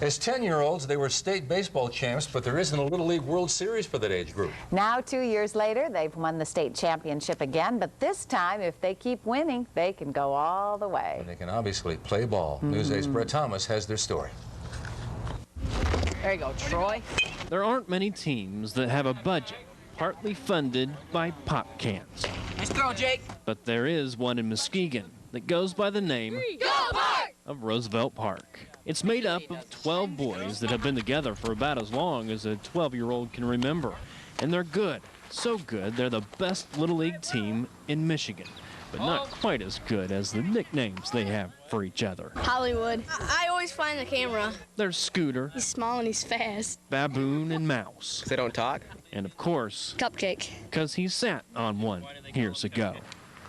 As 10-year-olds, they were state baseball champs, but there isn't a Little League World Series for that age group. Now, 2 years later, they've won the state championship again, but this time, if they keep winning, they can go all the way. And they can obviously play ball. News 8's Brett Thomas has their story. There you go, Troy. There aren't many teams that have a budget partly funded by pop cans. Nice throw, Jake. But there is one in Muskegon that goes by the name of Roosevelt Park. It's made up of 12 boys that have been together for about as long as a 12-year-old can remember. And they're good, so good they're the best Little League team in Michigan, but not quite as good as the nicknames they have for each other. Hollywood. I always find the camera. There's Scooter. He's small and he's fast. Baboon and Mouse. They don't talk. And of course, Cupcake. because he sat on one years ago.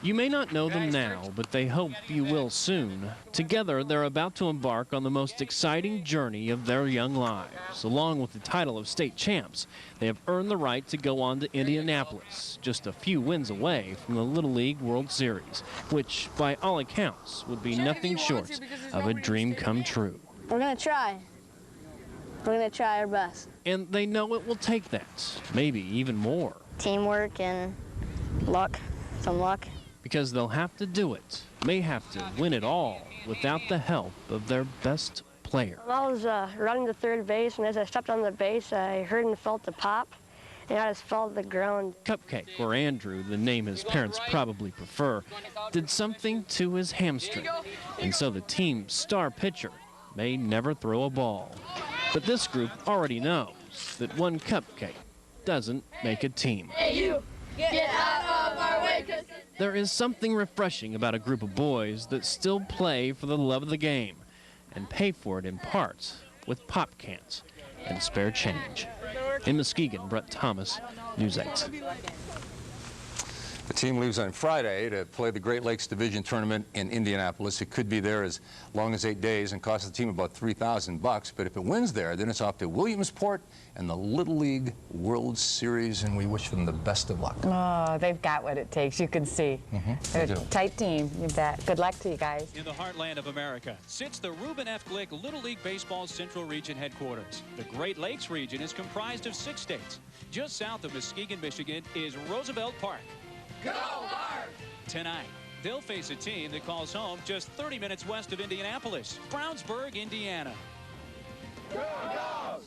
You may not know them now, but they hope you will soon. Together, they're about to embark on the most exciting journey of their young lives. Along with the title of state champs, they have earned the right to go on to Indianapolis, just a few wins away from the Little League World Series, which, by all accounts, would be nothing short of a dream come true. We're going to try. We're going to try our best. And they know it will take that, maybe even more. Teamwork and luck, some luck. Because they'll have to do it, may have to win it all without the help of their best player. I was running to third base, and as I stepped on the base, I heard and felt the pop, and I just fell to the ground. Cupcake, or Andrew, the name his parents probably prefer, did something to his hamstring, and so the team's star pitcher may never throw a ball. But this group already knows that one Cupcake doesn't make a team. Hey, you! Get out of our way! There is something refreshing about a group of boys that still play for the love of the game and pay for it in part with pop cans and spare change. In Muskegon, Brett Thomas, News 8. The team leaves on Friday to play the Great Lakes Division Tournament in Indianapolis. It could be there as long as 8 days and cost the team about $3,000. But if it wins there, then it's off to Williamsport and the Little League World Series, and we wish them the best of luck. Oh, they've got what it takes. You can see. They're a tight team. You bet. Good luck to you guys. In the heartland of America sits the Reuben F. Glick Little League Baseball Central Region headquarters. The Great Lakes region is comprised of 6 states. Just south of Muskegon, Michigan is Roosevelt Park. Go Park! Tonight, they'll face a team that calls home just 30 minutes west of Indianapolis, Brownsburg, Indiana. Go Dogs!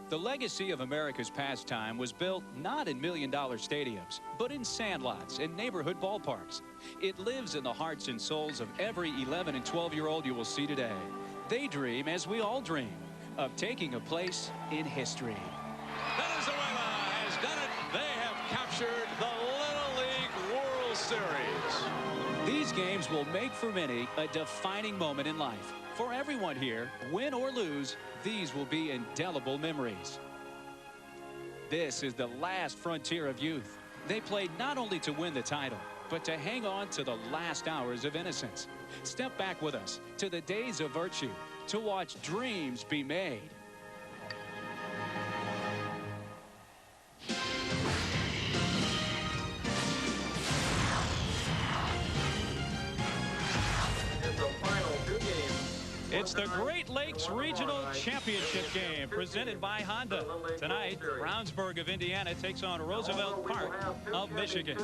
The legacy of America's pastime was built not in million-dollar stadiums, but in sandlots and neighborhood ballparks. It lives in the hearts and souls of every 11 and 12-year-old you will see today. They dream, as we all dream, of taking a place in history. Venezuela has done it. They have captured the Little League World Series. These games will make for many a defining moment in life. For everyone here, win or lose, these will be indelible memories. This is the last frontier of youth. They played not only to win the title, but to hang on to the last hours of innocence. Step back with us to the days of virtue, to watch dreams be made. It's the Great Lakes Regional Championship game presented by Honda. Tonight, Brownsburg of Indiana takes on Roosevelt Park of Michigan.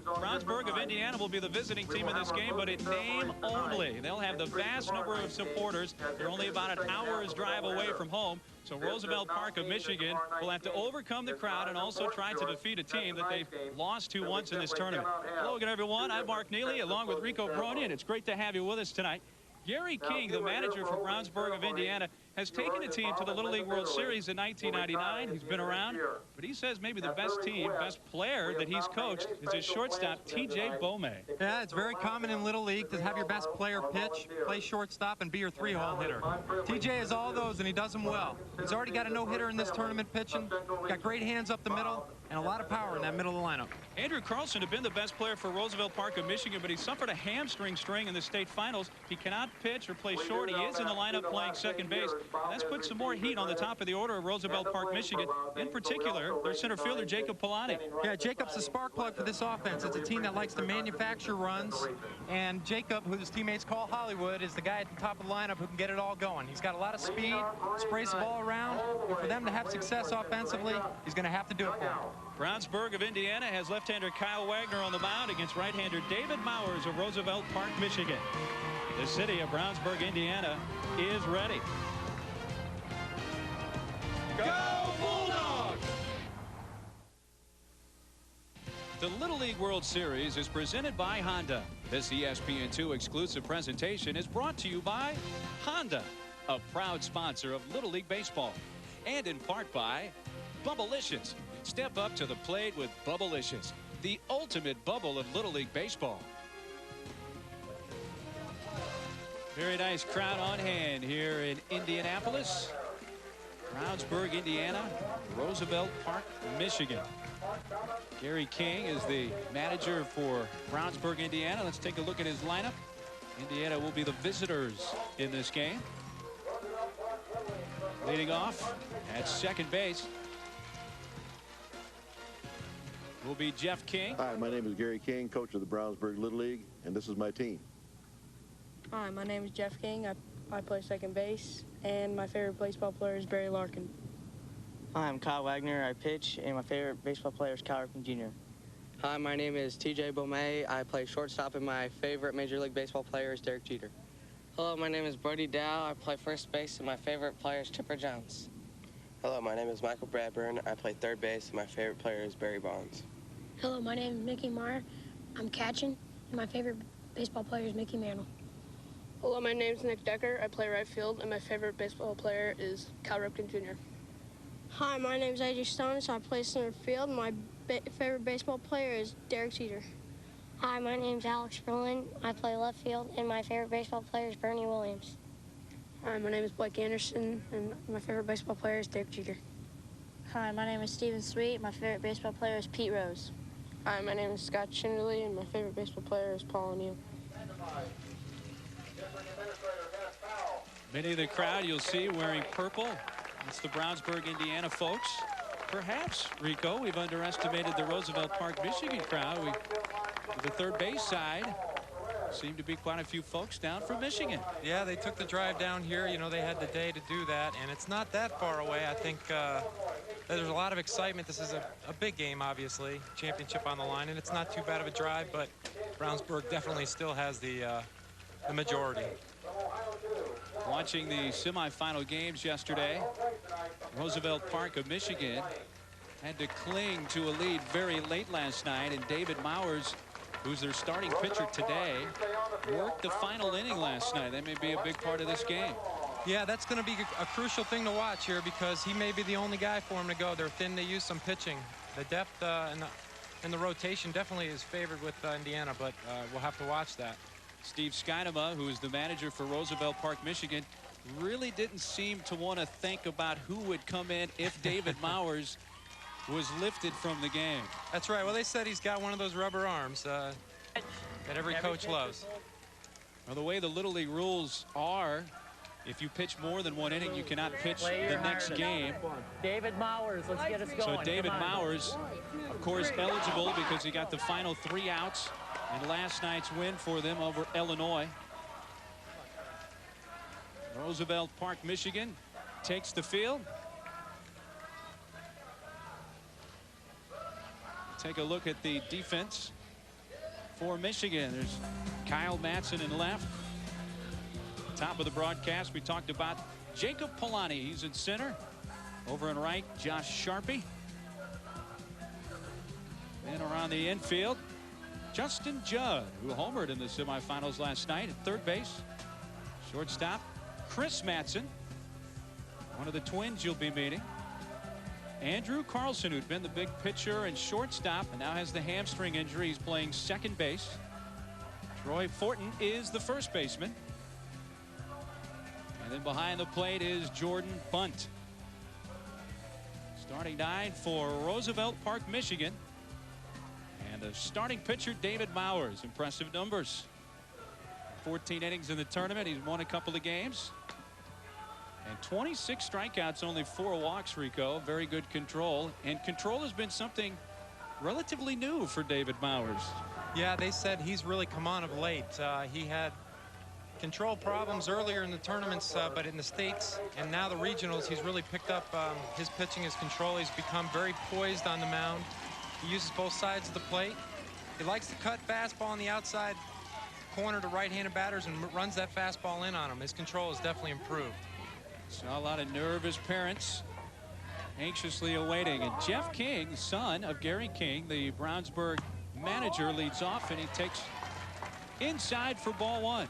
Brownsburg of Indiana will be the visiting team in this game, but in name only. They'll have the vast number of supporters. They're only about an hour's drive away from home. So Roosevelt Park of Michigan will have to overcome the crowd and also try to defeat a team that they've lost to once in this tournament. Hello again, everyone. I'm Mark Neely along with Rico Broni, and it's great to have you with us tonight. Gary King, the manager for Brownsburg of Indiana, has taken a team to the Little League World Series in 1999. He's been around, but he says maybe the best team, best player that he's coached is his shortstop, T.J. Bome. Yeah, it's very common in Little League to have your best player pitch, play shortstop, and be your 3-hole hitter. T.J. is all those, and he does them well. He's already got a no-hitter in this tournament pitching, got great hands up the middle, and a lot of power in that middle of the lineup. Andrew Carlson had been the best player for Roosevelt Park of Michigan, but he suffered a hamstring strain in the state finals. He cannot pitch or play short. He is in the lineup playing second base. That's put some more heat on the top of the order of Roosevelt Park, Michigan. In particular, their center fielder, Jacob Polani. Yeah, Jacob's the spark plug for this offense. It's a team that likes to manufacture runs, and Jacob, who his teammates call Hollywood, is the guy at the top of the lineup who can get it all going. He's got a lot of speed, sprays the ball around, and for them to have success offensively, he's going to have to do it for them. Brownsburg of Indiana has left-hander Kyle Wagner on the mound against right-hander David Mowers of Roosevelt Park, Michigan. The city of Brownsburg, Indiana is ready. Go Bulldogs! The Little League World Series is presented by Honda. This ESPN2 exclusive presentation is brought to you by Honda, a proud sponsor of Little League Baseball, and in part by Bubblicious. Step up to the plate with Bubblicious, the ultimate bubble of Little League Baseball. Very nice crowd on hand here in Indianapolis. Brownsburg, Indiana, Roosevelt Park, Michigan. Gary King is the manager for Brownsburg, Indiana. Let's take a look at his lineup. Indiana will be the visitors in this game. Leading off at second base will be Jeff King. Hi, my name is Gary King, coach of the Brownsburg Little League, and this is my team. Hi, my name is Jeff King. I play second base, and my favorite baseball player is Barry Larkin. Hi, I'm Kyle Wagner. I pitch, and my favorite baseball player is Cal Ripken Jr. Hi, my name is TJ Bomay. I play shortstop, and my favorite Major League Baseball player is Derek Jeter. Hello, my name is Brody Dow. I play first base, and my favorite player is Chipper Jones. Hello, my name is Michael Bradburn. I play third base, and my favorite player is Barry Bonds. Hello, my name is Mickey Meyer. I'm catching, and my favorite baseball player is Mickey Mantle. Hello, my name is Nick Decker. I play right field, and my favorite baseball player is Cal Ripken Jr. Hi, my name is AJ Stonis. I play center field. My favorite baseball player is Derek Jeter. Hi, my name is Alex Berlin. I play left field, and my favorite baseball player is Bernie Williams. Hi, my name is Blake Anderson, and my favorite baseball player is Derek Jeter. Hi, my name is Steven Sweet. My favorite baseball player is Pete Rose. Hi, my name is Scott Schinderly, and my favorite baseball player is Paul O'Neill. Many of the crowd you'll see wearing purple. It's the Brownsburg, Indiana folks. Perhaps, Rico, we've underestimated the Roosevelt Park, Michigan crowd. The third base side seemed to be quite a few folks down from Michigan. Yeah, they took the drive down here. You know, they had the day to do that, and it's not that far away. I think there's a lot of excitement. This is a big game, obviously. Championship on the line, and it's not too bad of a drive, but Brownsburg definitely still has the majority. Watching the semifinal games yesterday, Roosevelt Park of Michigan had to cling to a lead very late last night, and David Mowers, who's their starting pitcher today, worked the final inning last night. That may be a big part of this game. Yeah, that's going to be a crucial thing to watch here because he may be the only guy for him to go. They're thin to use some pitching. The depth in the rotation definitely is favored with Indiana, but we'll have to watch that. Steve Skynema, who is the manager for Roosevelt Park, Michigan, really didn't seem to want to think about who would come in if David Mowers was lifted from the game. That's right. Well, they said he's got one of those rubber arms that every coach loves. Well, the way the Little League rules are, if you pitch more than one inning, you cannot pitch the next game. David Mowers, let's get us going. So David Mowers, of course, eligible because he got the final 3 outs in last night's win for them over Illinois. Roosevelt Park, Michigan takes the field. Take a look at the defense for Michigan. There's Kyle Matson in left. Top of the broadcast, we talked about Jacob Polani. He's in center. Over in right, Josh Sharpie. And around the infield, Justin Judd, who homered in the semifinals last night at third base. Shortstop, Chris Matson, one of the twins you'll be meeting. Andrew Carlson, who'd been the big pitcher and shortstop, and now has the hamstring injury. He's playing second base. Troy Fortin is the first baseman. And then behind the plate is Jordan Bunt. Starting 9 for Roosevelt Park, Michigan. And the starting pitcher, David Mowers. Impressive numbers. 14 innings in the tournament. He's won a couple of games. And 26 strikeouts, only 4 walks, Rico. Very good control. And control has been something relatively new for David Mowers. Yeah, they said he's really come on of late. He had control problems earlier in the tournaments, but in the states and now the regionals, he's really picked up his pitching, his control. He's become very poised on the mound. He uses both sides of the plate. He likes to cut fastball on the outside corner to right-handed batters and runs that fastball in on him. His control has definitely improved. Saw a lot of nervous parents anxiously awaiting. And Jeff King, son of Gary King, the Brownsburg manager, leads off, and he takes inside for ball 1.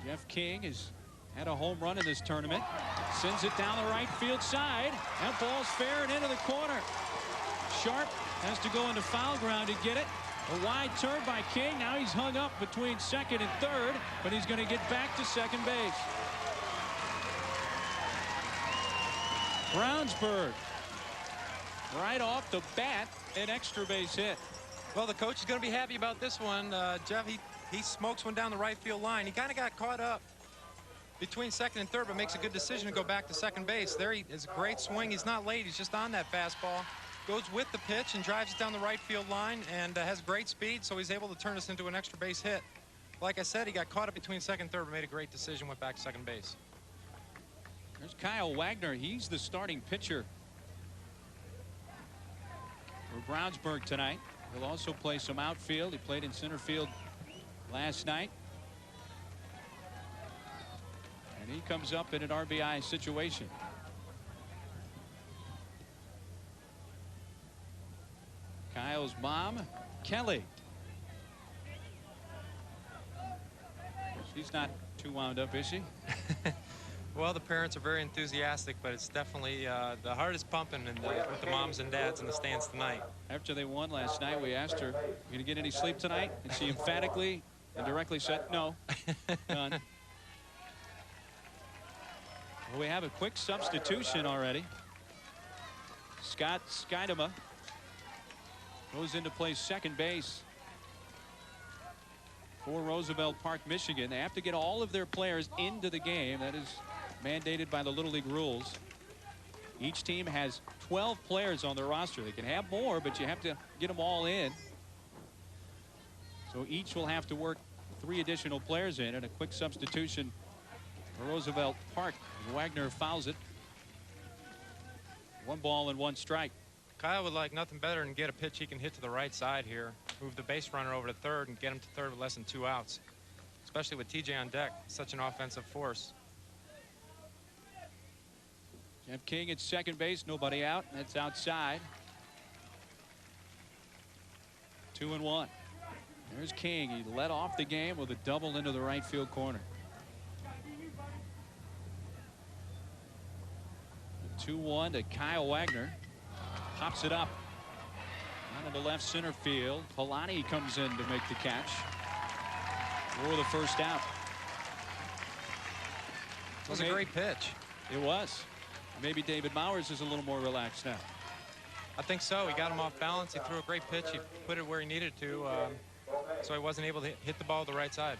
Jeff King has had a home run in this tournament. Sends it down the right field side. That ball's fair and into the corner. Sharp has to go into foul ground to get it. A wide turn by King. Now he's hung up between second and third, but he's going to get back to second base. Brownsburg, right off the bat, an extra base hit. Well, the coach is going to be happy about this one. Jeff, he smokes one down the right field line. He kind of got caught up between second and third, but makes a good decision to go back to second base. There he is, a great swing. He's not late. He's just on that fastball. Goes with the pitch and drives it down the right field line and has great speed, so he's able to turn this into an extra base hit. Like I said, he got caught up between second and third, but made a great decision, went back to second base. There's Kyle Wagner. He's the starting pitcher for Brownsburg tonight. He'll also play some outfield. He played in center field last night. And he comes up in an RBI situation. Kyle's mom, Kelly. She's not too wound up, is she? Well, the parents are very enthusiastic, but it's definitely the heart is pumping with the moms and dads in the stands tonight. After they won last night, we asked her, "You gonna get any sleep tonight?" And she emphatically and directly said, "No, none." Well, we have a quick substitution already. Scott Skidema goes into play second base for Roosevelt Park, Michigan. They have to get all of their players into the game. That is mandated by the Little League rules. Each team has 12 players on their roster. They can have more, but you have to get them all in. So each will have to work 3 additional players in, and a quick substitution for Roosevelt Park. Wagner fouls it. 1 ball and 1 strike. Kyle would like nothing better than get a pitch he can hit to the right side here, move the base runner over to third and get him to third with less than 2 outs, especially with TJ on deck, such an offensive force. Jeff King at second base, nobody out. That's outside. 2-1. There's King. He led off the game with a double into the right field corner. 2-1 to Kyle Wagner. Pops it up out of the left center field. Polani comes in to make the catch for the first out. It was a great pitch. It was. Maybe David Mowers is a little more relaxed now. I think so. He got him off balance. He threw a great pitch. He put it where he needed to, so he wasn't able to hit the ball to the right side.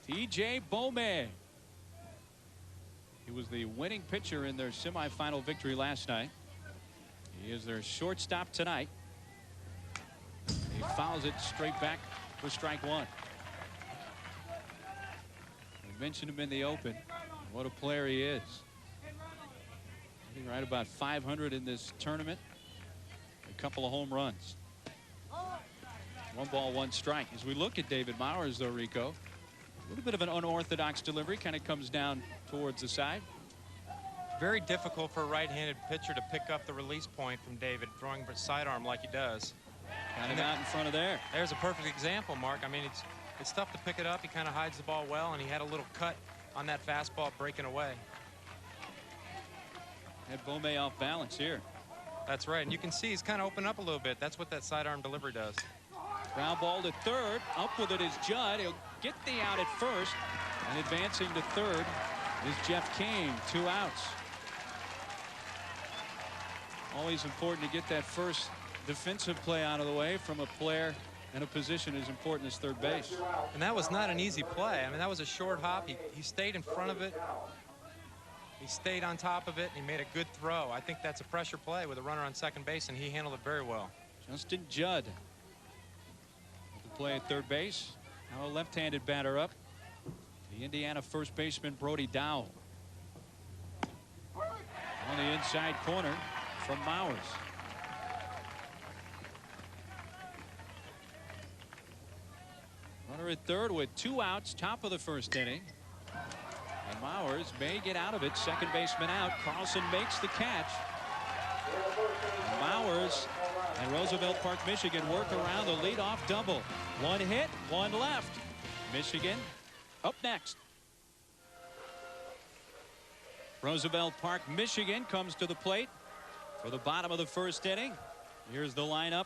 TJ Bome. He was the winning pitcher in their semifinal victory last night. He is their shortstop tonight. He fouls it straight back for strike 1. We mentioned him in the open. What a player he is. Hitting right about 500 in this tournament. A couple of home runs. 1 ball, 1 strike. As we look at David Mowers, though, Rico, a little bit of an unorthodox delivery, kind of comes down towards the side. Very difficult for a right-handed pitcher to pick up the release point from David, throwing sidearm like he does. Got him out in front of there. There's a perfect example, Mark. I mean, it's tough to pick it up. He kind of hides the ball well, and he had a little cut on that fastball breaking away. Had Bome off balance here. That's right, and you can see he's kind of opened up a little bit. That's what that sidearm delivery does. Ground ball to third. Up with it is Judd. He'll get the out at first. And advancing to third is Jeff King. 2 outs. Always important to get that first defensive play out of the way from a player in a position as important as third base. And that was not an easy play. I mean, that was a short hop. He stayed in front of it. He stayed on top of it, and he made a good throw. I think that's a pressure play with a runner on second base, and he handled it very well. Justin Judd with the play at third base. Now a left-handed batter up. The Indiana first baseman Brody Dow. On the inside corner from Mowers. Runner at third with 2 outs, top of the first inning. And Mowers may get out of it. Second baseman out. Carlson makes the catch. And Mowers and Roosevelt Park, Michigan work around the leadoff double. 1 hit, 1 left. Michigan up next. Roosevelt Park, Michigan comes to the plate for the bottom of the first inning. Here's the lineup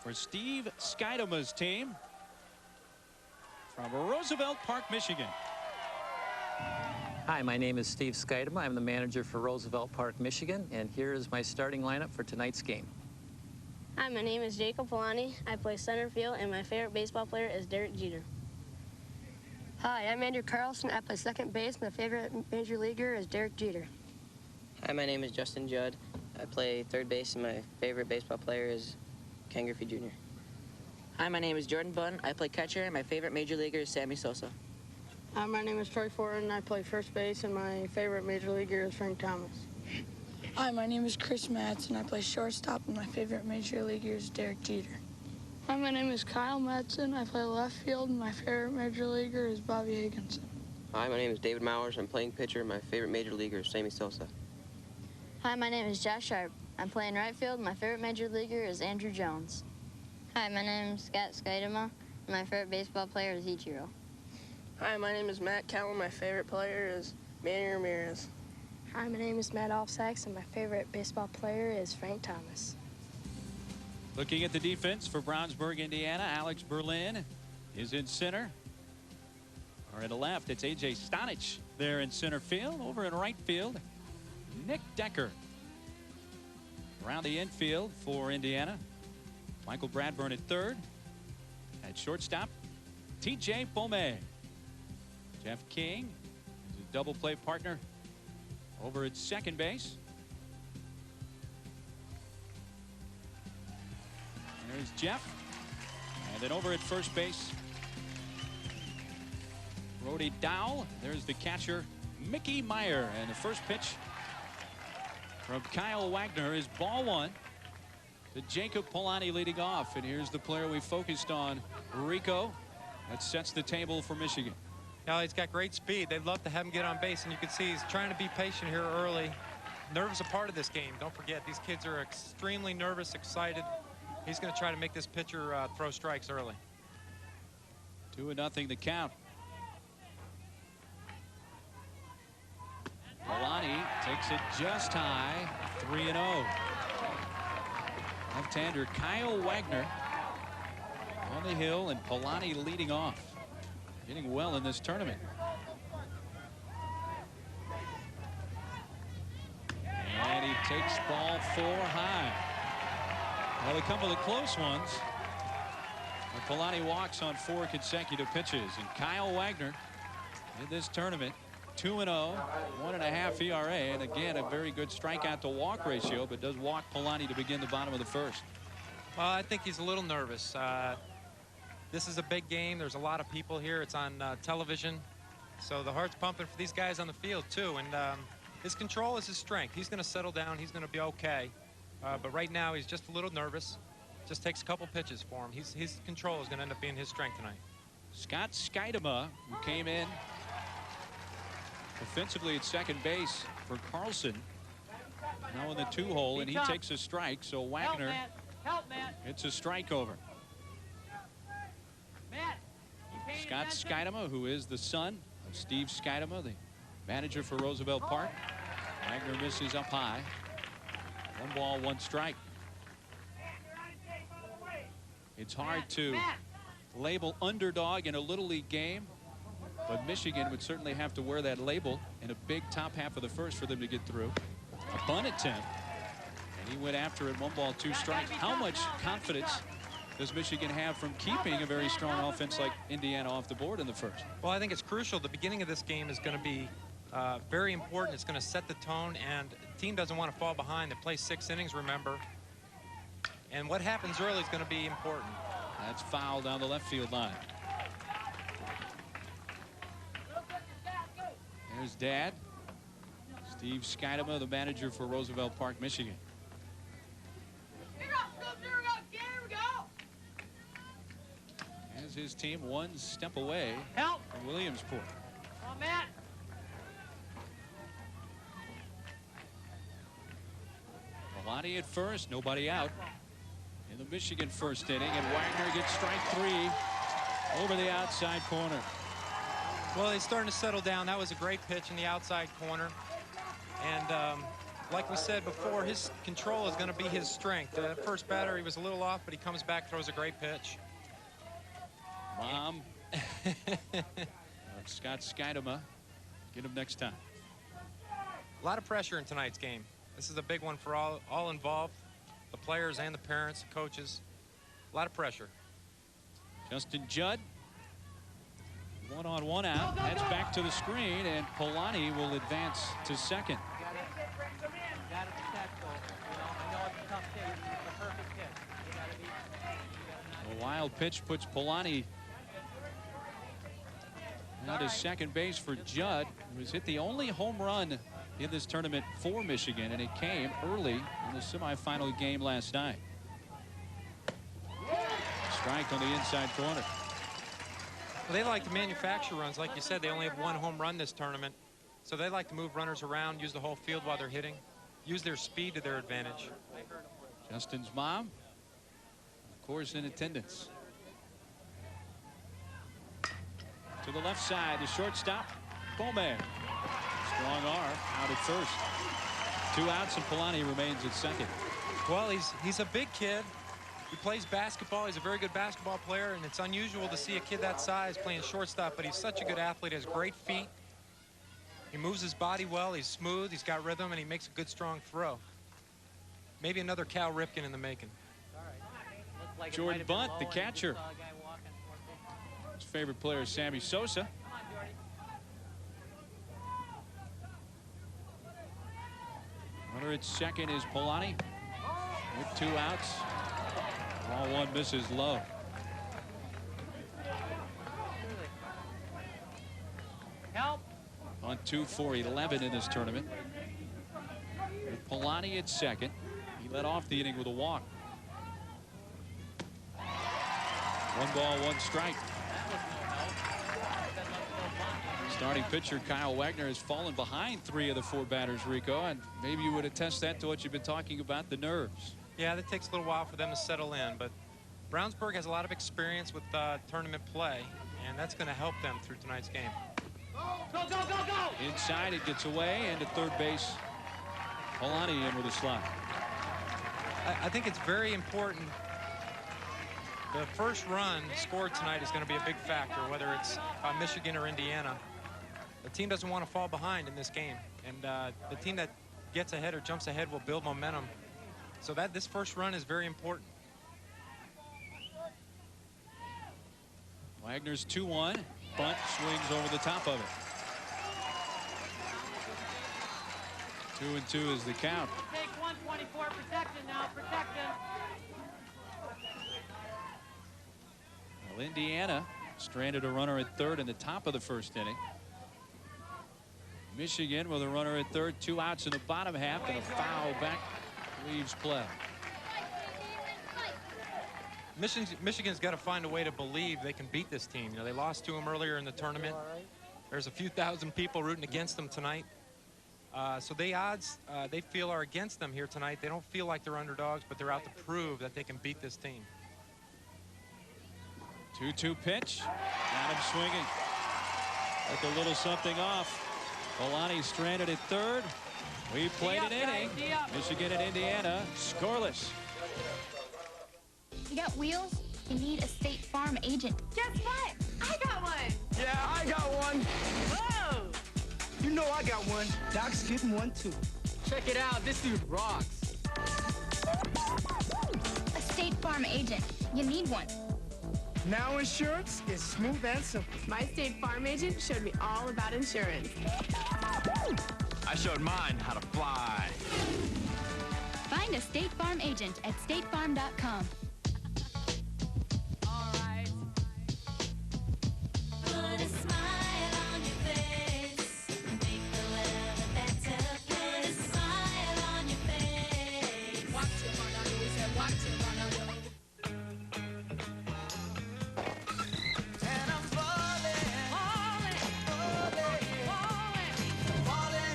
for Steve Skidema's team from Roosevelt Park, Michigan. Hi, my name is Steve Skidema. I'm the manager for Roosevelt Park, Michigan, and here is my starting lineup for tonight's game. Hi, my name is Jacob Polani. I play center field, and my favorite baseball player is Derek Jeter. Hi, I'm Andrew Carlson. I play second base. My favorite major leaguer is Derek Jeter. Hi, my name is Justin Judd. I play third base, and my favorite baseball player is Ken Griffey Jr. Hi, my name is Jordan Bunn. I play catcher, and my favorite major leaguer is Sammy Sosa. Hi, my name is Troy Fortin. I play first base, and my favorite major leaguer is Frank Thomas. Hi, my name is Chris Matson. I play shortstop, and my favorite major leaguer is Derek Jeter. Hi, my name is Kyle Madsen. I play left field, and my favorite major leaguer is Bobby Higginson. Hi, my name is David Mowers. I'm playing pitcher. My favorite major leaguer is Sammy Sosa. Hi, my name is Josh Sharp. I'm playing right field. My favorite major leaguer is Andrew Jones. Hi, my name is Scott Skidema. My favorite baseball player is Ichiro. Hi, my name is Matt Cowan. My favorite player is Manny Ramirez. Hi, my name is Matt Alsax, and my favorite baseball player is Frank Thomas. Looking at the defense for Brownsburg, Indiana, Alex Berlin is in center. Or at the left, it's A.J. Stanich there in center field. Over in right field, Nick Decker. Around the infield for Indiana, Michael Bradburn at third. At shortstop, T.J. Bomay. Jeff King is a double play partner over at second base. There's Jeff. And then over at first base, Brody Dow. There's the catcher, Mickey Meyer. And the first pitch from Kyle Wagner is ball 1 to Jacob Polani leading off. And here's the player we focused on, Rico. That sets the table for Michigan. Now, he's got great speed. They'd love to have him get on base, and you can see he's trying to be patient here early. Nerves are part of this game. Don't forget, these kids are extremely nervous, excited. He's going to try to make this pitcher throw strikes early. 2-0 the count. Polani takes it just high, 3-0. Left-hander Kyle Wagner on the hill, and Polani leading off. Getting well in this tournament. And he takes ball 4 high. Well, a couple of close ones. And Polani walks on 4 consecutive pitches. And Kyle Wagner in this tournament, 2-0, 1.5 ERA. And again, a very good strikeout to walk ratio, but does walk Polani to begin the bottom of the first. Well, I think he's a little nervous. This is a big game. There's a lot of people here. It's on television. So the heart's pumping for these guys on the field, too. And his control is his strength. He's going to settle down. He's going to be okay. But right now, he's just a little nervous. Just takes a couple pitches for him. His control is going to end up being his strength tonight. Scott Skidema, who came in offensively at second base for Carlson, now in the 2-hole, and he takes a strike. So Wagner hits a strike over. Scott Skidema, who is the son of Steve Skidema, the manager for Roosevelt Park. Wagner misses up high. 1 ball, 1 strike. It's hard to label underdog in a Little League game, but Michigan would certainly have to wear that label in a big top half of the first for them to get through. A bunt attempt, He went after it, 1 ball, 2 strikes. How much confidence does Michigan have from keeping a very strong offense like Indiana off the board in the first? Well, I think it's crucial. The beginning of this game is going to be very important. It's going to set the tone, and the team doesn't want to fall behind. They play 6 innings, remember. And what happens early is going to be important. That's foul down the left field line. There's Dad. Steve Skidema, the manager for Roosevelt Park, Michigan. As his team 1 step away from Williamsport. Come on, Matt. Polani at first, nobody out in the Michigan first inning, and Wagner gets strike 3 over the outside corner. Well, he's starting to settle down. That was a great pitch in the outside corner. And like we said before, his control is going to be his strength. The first batter, he was a little off, but he comes back, throws a great pitch. Mom. Scott Skidema. Get him next time. A lot of pressure in tonight's game. This is a big one for all involved, the players and the parents, the coaches. A lot of pressure. Justin Judd. 1-on-1 out. That's back to the screen, and Polani will advance to second. A wild pitch puts Polani out to second base for Judd, who has hit the only home run in this tournament for Michigan, and it came early in the semifinal game last night. Strike on the inside corner. Well, they like to manufacture runs. Like you said, they only have 1 home run this tournament. So they like to move runners around, use the whole field while they're hitting, use their speed to their advantage. Justin's mom, of course, in attendance. To the left side, the shortstop, Bowman. Strong arm out at first. 2 outs, and Polani remains at second. Well, he's a big kid. He plays basketball. He's a very good basketball player, and it's unusual to see a kid that size playing shortstop, but he's such a good athlete. He has great feet. He moves his body well. He's smooth. He's got rhythm, and he makes a good, strong throw. Maybe another Cal Ripken in the making. Jordan Bunt, the catcher. His favorite player is Sammy Sosa. Runner at second is Polani with 2 outs. Ball 1 misses low. Help. On 2 for 11 in this tournament. With Polani at second. He led off the inning with a walk. 1 ball, 1 strike. Starting pitcher Kyle Wagner has fallen behind 3 of the 4 batters, Rico, and maybe you would attest that to what you've been talking about, the nerves. Yeah, that takes a little while for them to settle in, but Brownsburg has a lot of experience with tournament play, and that's going to help them through tonight's game. Go, go, go, go! Inside, it gets away, and at third base, Polani in with a slide. I think it's very important. The first run scored tonight is going to be a big factor, whether it's Michigan or Indiana. The team doesn't want to fall behind in this game, and the team that gets ahead or jumps ahead will build momentum. So this first run is very important. Wagner's 2-1. Bunt swings over the top of it. 2-2 is the count. Take 124 protection now. Protection. Well, Indiana stranded a runner at third in the top of the first inning. Michigan with a runner at third, 2 outs in the bottom half, and a foul back leaves play. Michigan's got to find a way to believe they can beat this team. You know, they lost to them earlier in the tournament. There's a few thousand people rooting against them tonight. So the odds they feel are against them here tonight. They don't feel like they're underdogs, but they're out to prove that they can beat this team. 2-2 pitch. Got him swinging. Took a little something off. Polani stranded at third. We played an inning. Michigan and Indiana scoreless. You got wheels? You need a State Farm agent. Guess what? I got one. Yeah, I got one. Whoa! You know I got one. Doc's getting one too. Check it out. This dude rocks. Farm agent. You need one. Now insurance is smooth and simple. My State Farm agent showed me all about insurance. I showed mine how to fly. Find a State Farm agent at statefarm.com. Put a smile on your face. Make the weather better. Put a smile on your face. Watch it run on you, say watch it run on you. And I'm falling, falling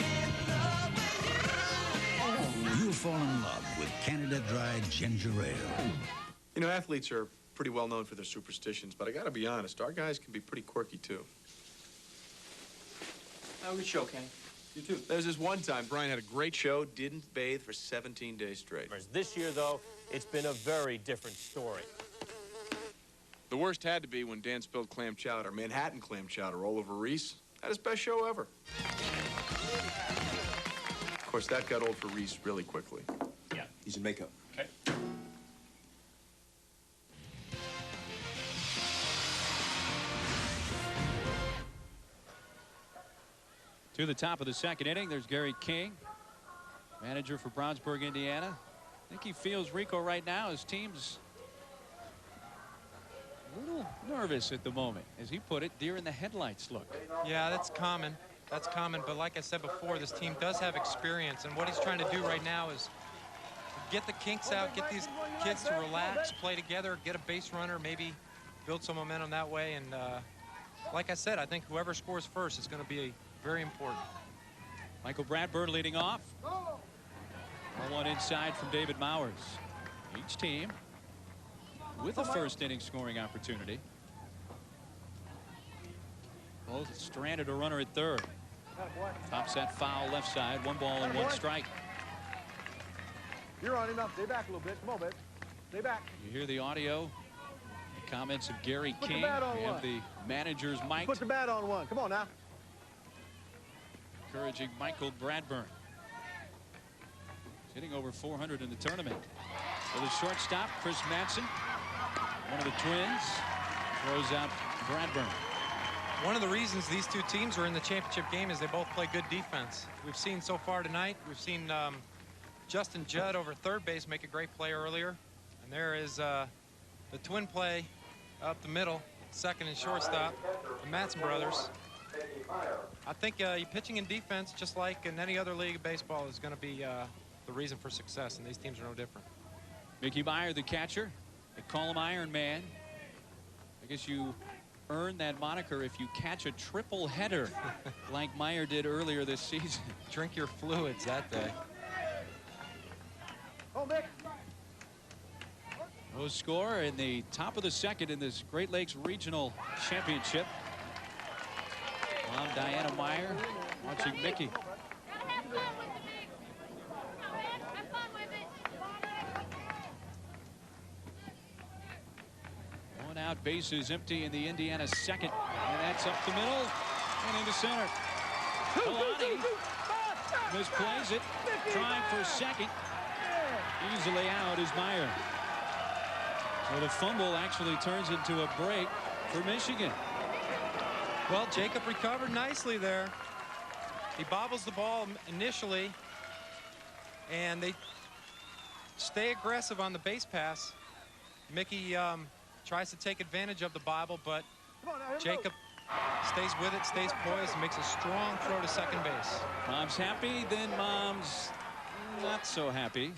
in love with you. You'll fall in love with Canada Dry Ginger Ale. You know, athletes are pretty well known for their superstitions, but I gotta be honest, our guys can be pretty quirky, too. Oh, good show, Kenny. You too. There's this one time Brian had a great show, didn't bathe for 17 days straight. This year, though, it's been a very different story. The worst had to be when Dan spilled clam chowder, Manhattan clam chowder, all over Reese. Had his best show ever. Of course, that got old for Reese really quickly. Yeah. He's in makeup. Okay. To the top of the second inning, there's Gary King, manager for Brownsburg, Indiana. I think he feels, Rico, right now his team's a little nervous at the moment. As he put it, deer in the headlights look. Yeah, that's common. That's common, but like I said before, this team does have experience, and what he's trying to do right now is get the kinks out, get these kids to relax, play together, get a base runner, maybe build some momentum that way, and like I said, I think whoever scores first is going to be very important. Michael Bradburn leading off. 1 inside from David Mowers. Each team with a first inning scoring opportunity. Both stranded a runner at third. Tops that foul left side. 1 ball and 1 strike. You're on him now. Stay back a little bit. Come on, babe. Stay back. You hear the audio, the comments of Gary Put the King. bat on We have one. the manager's mic. Put the bat on one. Come on now. Encouraging Michael Bradburn. He's hitting over 400 in the tournament. For the shortstop, Chris Madsen, one of the twins, throws out Bradburn. One of the reasons these two teams are in the championship game is they both play good defense. We've seen so far tonight, we've seen Justin Judd over third base make a great play earlier. And there is the twin play up the middle, second and shortstop, the Madsen brothers. I think pitching and defense, just like in any other league of baseball, is going to be the reason for success, and these teams are no different. Mickey Meyer, the catcher. They call him Iron Man. I guess you earn that moniker if you catch a triple header like Meyer did earlier this season. Drink your fluids that day. Oh, Mick. No score in the top of the second in this Great Lakes Regional Championship. Mom Diana Meyer watching Mickey. One out, bases empty in the Indiana second, and that's up the middle and into center. Kalani misplays it, trying for second. Easily out is Meyer. So the fumble actually turns into a break for Michigan. Well, Jacob recovered nicely there. He bobbles the ball initially, and they stay aggressive on the base pass. Mickey tries to take advantage of the bobble, but Jacob stays with it, stays poised, and makes a strong throw to second base. Mom's happy, then Mom's not so happy.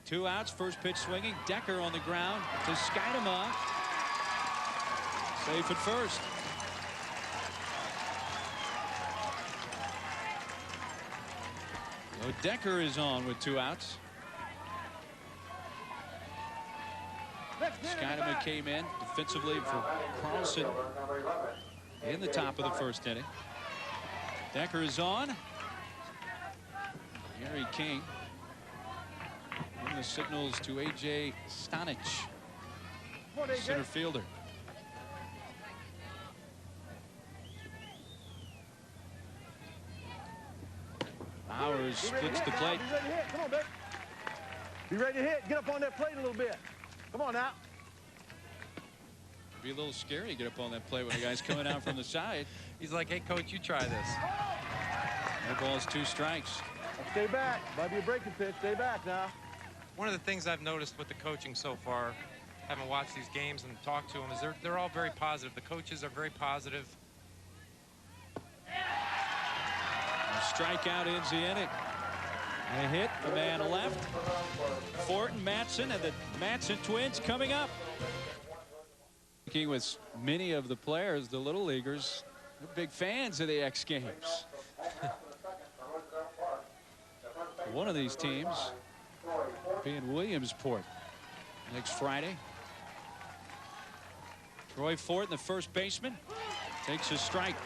2 outs, first pitch swinging. Decker on the ground to Skidema. Safe at first. So Decker is on with 2 outs. Skidema came in defensively for Carlson in the top of the first inning. Decker is on. Gary King giving the signals to A.J. Stanich, center fielder. Bowers splits the plate. Be ready to hit. Get up on that plate a little bit. Come on now. Be a little scary to get up on that plate when the guy's coming out from the side. He's like, hey, coach, you try this. No balls, 2 strikes. Stay back. Might be a breaking pitch. Stay back now. One of the things I've noticed with the coaching so far, having watched these games and talked to them, is they're all very positive. The coaches are very positive. A strikeout ends the inning. A hit, the man left. Fortin, Matson, and the Matson twins coming up. Speaking with many of the players, the Little Leaguers, they're big fans of the X Games. One of these teams being Williamsport next Friday. Troy Fortin, the first baseman, takes a strike.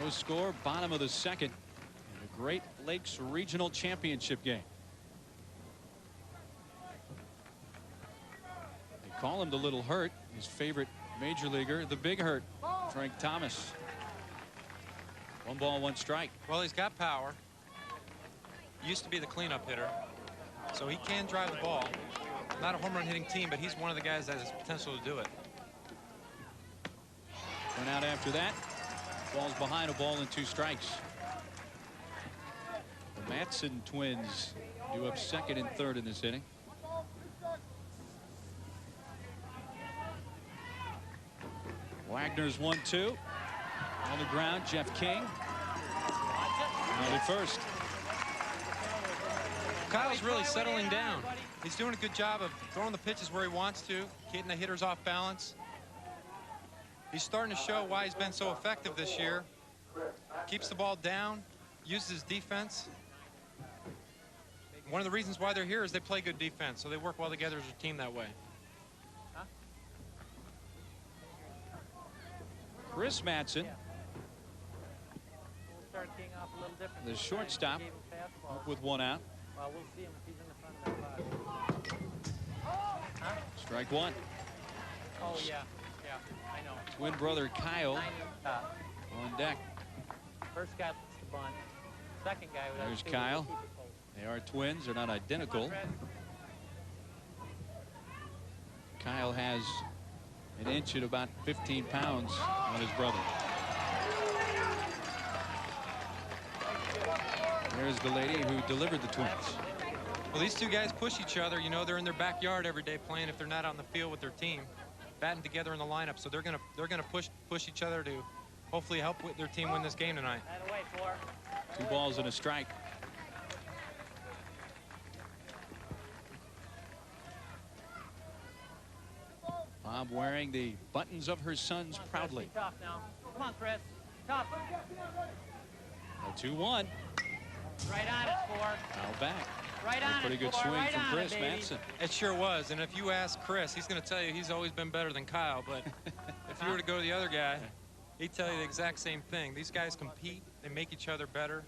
No score, bottom of the second in the Great Lakes Regional Championship game. They call him the Little Hurt. His favorite major leaguer, the Big Hurt, Frank Thomas. 1 ball, 1 strike. Well, he's got power. Used to be the cleanup hitter, so he can drive the ball. Not a home run hitting team, but he's one of the guys that has potential to do it. Went out after that. Ball's behind, a ball and 2 strikes. The Matson twins do up second and third in this inning. Wagner's 1-2. On the ground, Jeff King. Early first. Kyle's really settling down. He's doing a good job of throwing the pitches where he wants to, getting the hitters off balance. He's starting to show why he's been so effective this year. Keeps the ball down, uses his defense. One of the reasons why they're here is they play good defense, so they work well together as a team that way. Chris Matson, the shortstop, up with 1 out. Well, we'll see him if he's in the front of that box. Strike 1. Oh, yeah, I know. Twin brother Kyle on deck. First guy puts the bunt. Second guy would There's Kyle. They are twins. They're not identical. Kyle has an inch at about 15 pounds on his brother. There's the lady who delivered the twins. Well, these 2 guys push each other. You know, they're in their backyard every day playing if they're not on the field with their team, batting together in the lineup. So they're gonna push each other to hopefully help with their team win this game tonight. 2 balls and a strike. Bob wearing the buttons of her sons proudly. Tough now. Come on, Chris. Tough. A 2-1. Right on it, Four. Now back. Right on it. Pretty good Four. swing Right from on Chris it, baby. Matson. It sure was. And if you ask Chris, he's going to tell you he's always been better than Kyle. But if you were to go to the other guy, he'd tell you the exact same thing. These guys compete. They make each other better.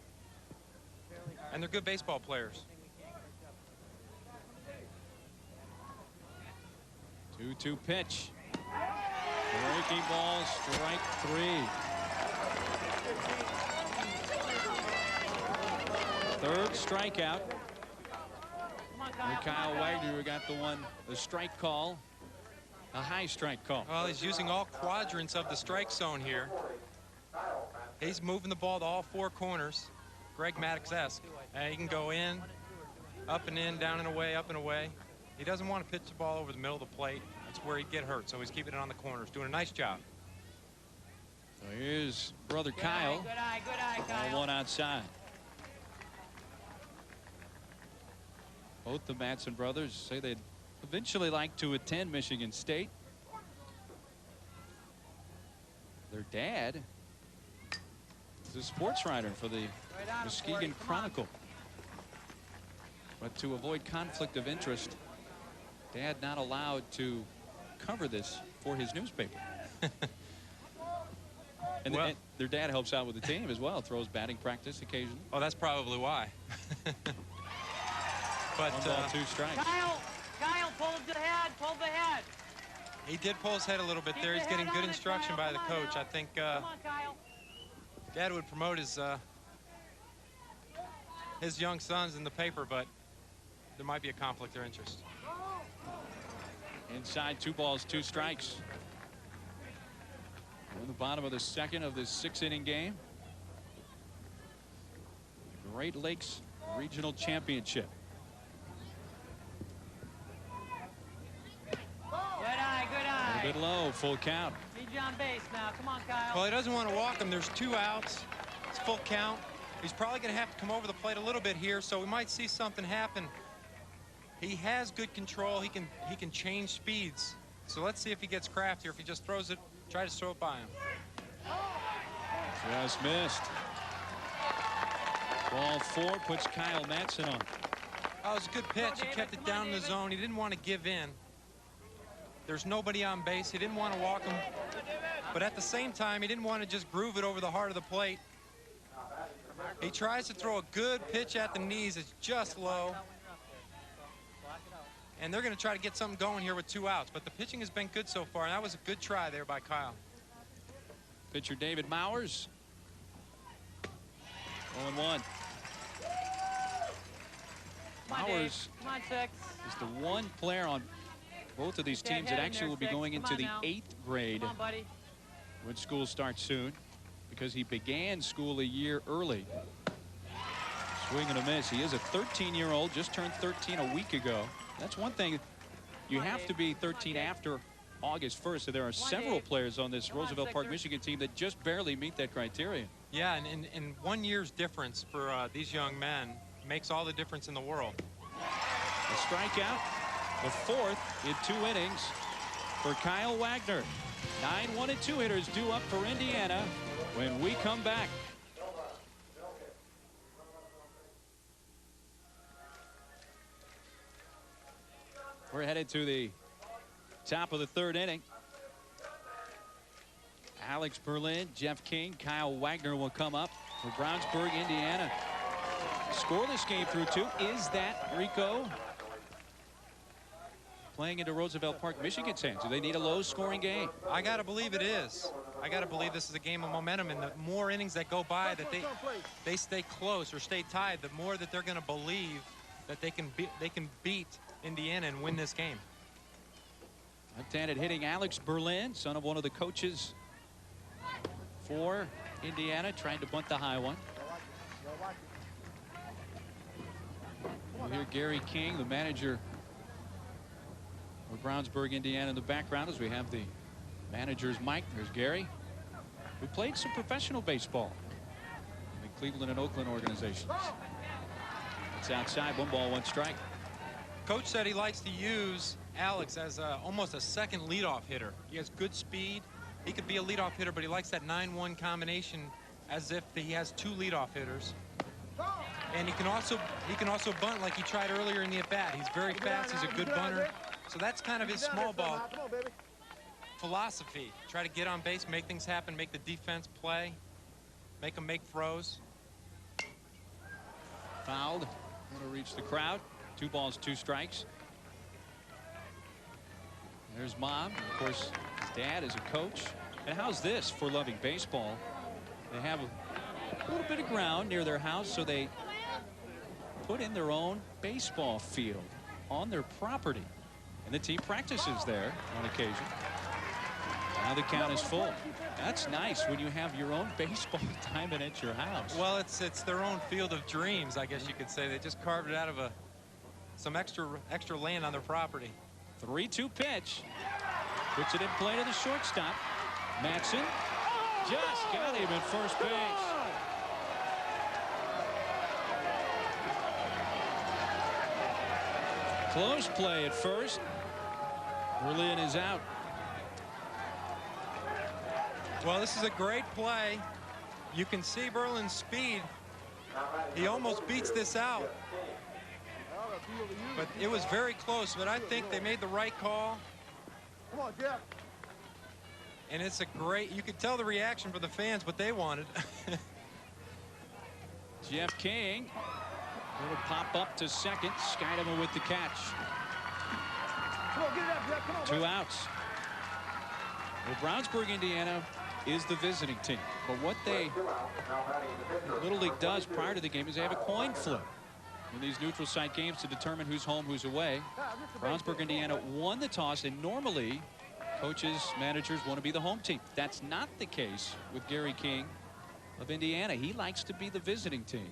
And they're good baseball players. 2-2 pitch. Breaking ball, strike 3. Third strikeout. Kyle Wagner got the strike call, a high strike call. Well, he's using all quadrants of the strike zone here. He's moving the ball to all 4 corners, Greg Maddox-esque. He can go in, up and in, down and away, up and away. He doesn't want to pitch the ball over the middle of the plate. That's where he'd get hurt, so he's keeping it on the corners, doing a nice job. So here's brother Kyle. Good eye, Kyle. Ball 1 outside. Both the Matson brothers say they'd eventually like to attend Michigan State. Their dad is a sports writer for the Muskegon Chronicle. But to avoid conflict of interest, Dad not allowed to cover this for his newspaper. And, well, and their dad helps out with the team as well, throws batting practice occasionally. Oh, that's probably why. But 1 ball, 2 strikes. Kyle, pull the head, pull the head. He did pull his head a little bit there. He's getting good instruction by the coach. I think Come on, Kyle. Dad would promote his young sons in the paper, but there might be a conflict of interest. Inside, 2 balls, 2 strikes. We're in the bottom of the second of this 6-inning game. The Great Lakes Regional Championship. Good eye, good eye. A bit low, full count. Need you on base now. Come on, Kyle. Well, he doesn't want to walk him. There's 2 outs. It's full count. He's probably going to have to come over the plate a little bit here, so we might see something happen. He has good control. He can change speeds. So let's see if he gets crafty, or if he just throws it, try to throw it by him. Just missed. Ball 4 puts Kyle Madsen on. Oh, it was a good pitch. He kept it down in the zone. He didn't want to give in. There's nobody on base. He didn't want to walk him. But at the same time, he didn't want to just groove it over the heart of the plate. He tries to throw a good pitch at the knees. It's just low. And they're going to try to get something going here with 2 outs. But the pitching has been good so far, and that was a good try there by Kyle. Pitcher David Mowers. 0-1. Mowers Come on, Six. is the one player on both of these teams that actually will be going into the 8th grade Come on, buddy. when school starts soon, because he began school a year early. Swing and a miss. He is a 13-year-old, just turned 13 a week ago. That's one thing. You have to be 13 after August 1st. So there are several players on this Roosevelt Park, Michigan team that just barely meet that criteria. Yeah, and 1 year's difference for these young men makes all the difference in the world. A strikeout, the 4th in 2 innings for Kyle Wagner. 9 1 and 2 hitters due up for Indiana when we come back. We're headed to the top of the 3rd inning. Alex Berlin, Jeff King, Kyle Wagner will come up for Brownsburg, Indiana. Scoreless game through 2. Is that Rico playing into Roosevelt Park, Michigan's hands? Do they need a low-scoring game? I got to believe it is. I got to believe this is a game of momentum, and the more innings that go by that they stay close or stay tied, the more that they're going to believe that they can beat Indiana and win this game. Left-handed hitting Alex Berlin, son of one of the coaches for Indiana, trying to bunt the high one. We'll hear Gary King, the manager of Brownsburg, Indiana, in the background as we have the manager's mic. There's Gary. We played some professional baseball in the Cleveland and Oakland organizations. It's outside, 1 ball, 1 strike. Coach said he likes to use Alex as almost a second leadoff hitter. He has good speed. He could be a leadoff hitter, but he likes that 9-1 combination as if he has 2 leadoff hitters. And he can also bunt like he tried earlier in the at-bat. He's very fast. He's a good bunter. So that's kind of his small ball philosophy. Try to get on base, make things happen, make the defense play, make them make throws. Fouled. Want to reach the crowd. 2 balls, 2 strikes. There's Mom. Of course, his dad is a coach. And how's this for loving baseball? They have a little bit of ground near their house, so they put in their own baseball field on their property. And the team practices there on occasion. Now the count is full. That's nice when you have your own baseball diamond at your house. Well, it's their own field of dreams, I guess you could say. They just carved it out of some extra land on their property. 3-2 pitch. Puts it in play to the shortstop. Madsen just got him at first base. Close play at first. Berlin is out. Well, this is a great play. You can see Berlin's speed. He almost beats this out. But it was very close, but I think they made the right call. Come on, Jeff. And it's a great, you could tell the reaction for the fans, what they wanted. Jeff King will pop up to second. Skidemore with the catch. Come on, get it up, Jeff. Come on, 2 outs. Well, Brownsburg, Indiana is the visiting team. But what Little League does prior to the game is they have a coin flip. in these neutral site games to determine who's home, who's away. Brownsburg, Indiana won the toss, and normally coaches, managers want to be the home team. That's not the case with Gary King of Indiana. He likes to be the visiting team.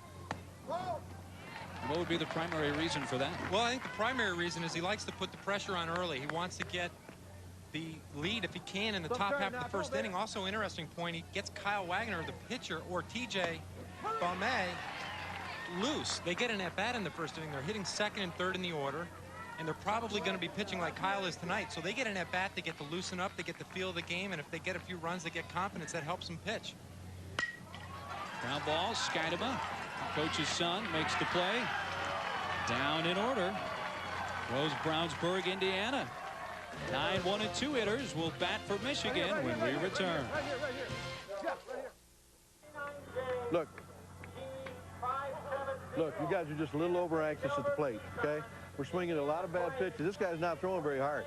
What would be the primary reason for that? Well, I think the primary reason is he likes to put the pressure on early. He wants to get the lead if he can in the top half of the first inning. Also, interesting point, he gets Kyle Wagner, the pitcher, or TJ Baumet loose. They get an at-bat in the first inning. They're hitting second and third in the order, and they're probably going to be pitching like Kyle is tonight. So they get an at-bat, they get to loosen up, they get the feel of the game, and if they get a few runs, they get confidence. That helps them pitch. Ground ball, Skydema. Coach's son makes the play. Down in order goes Brownsburg, Indiana. 9 1 and 2 hitters will bat for Michigan when we return. Look, you guys are just a little over anxious at the plate, okay? We're swinging a lot of bad pitches. This guy's not throwing very hard.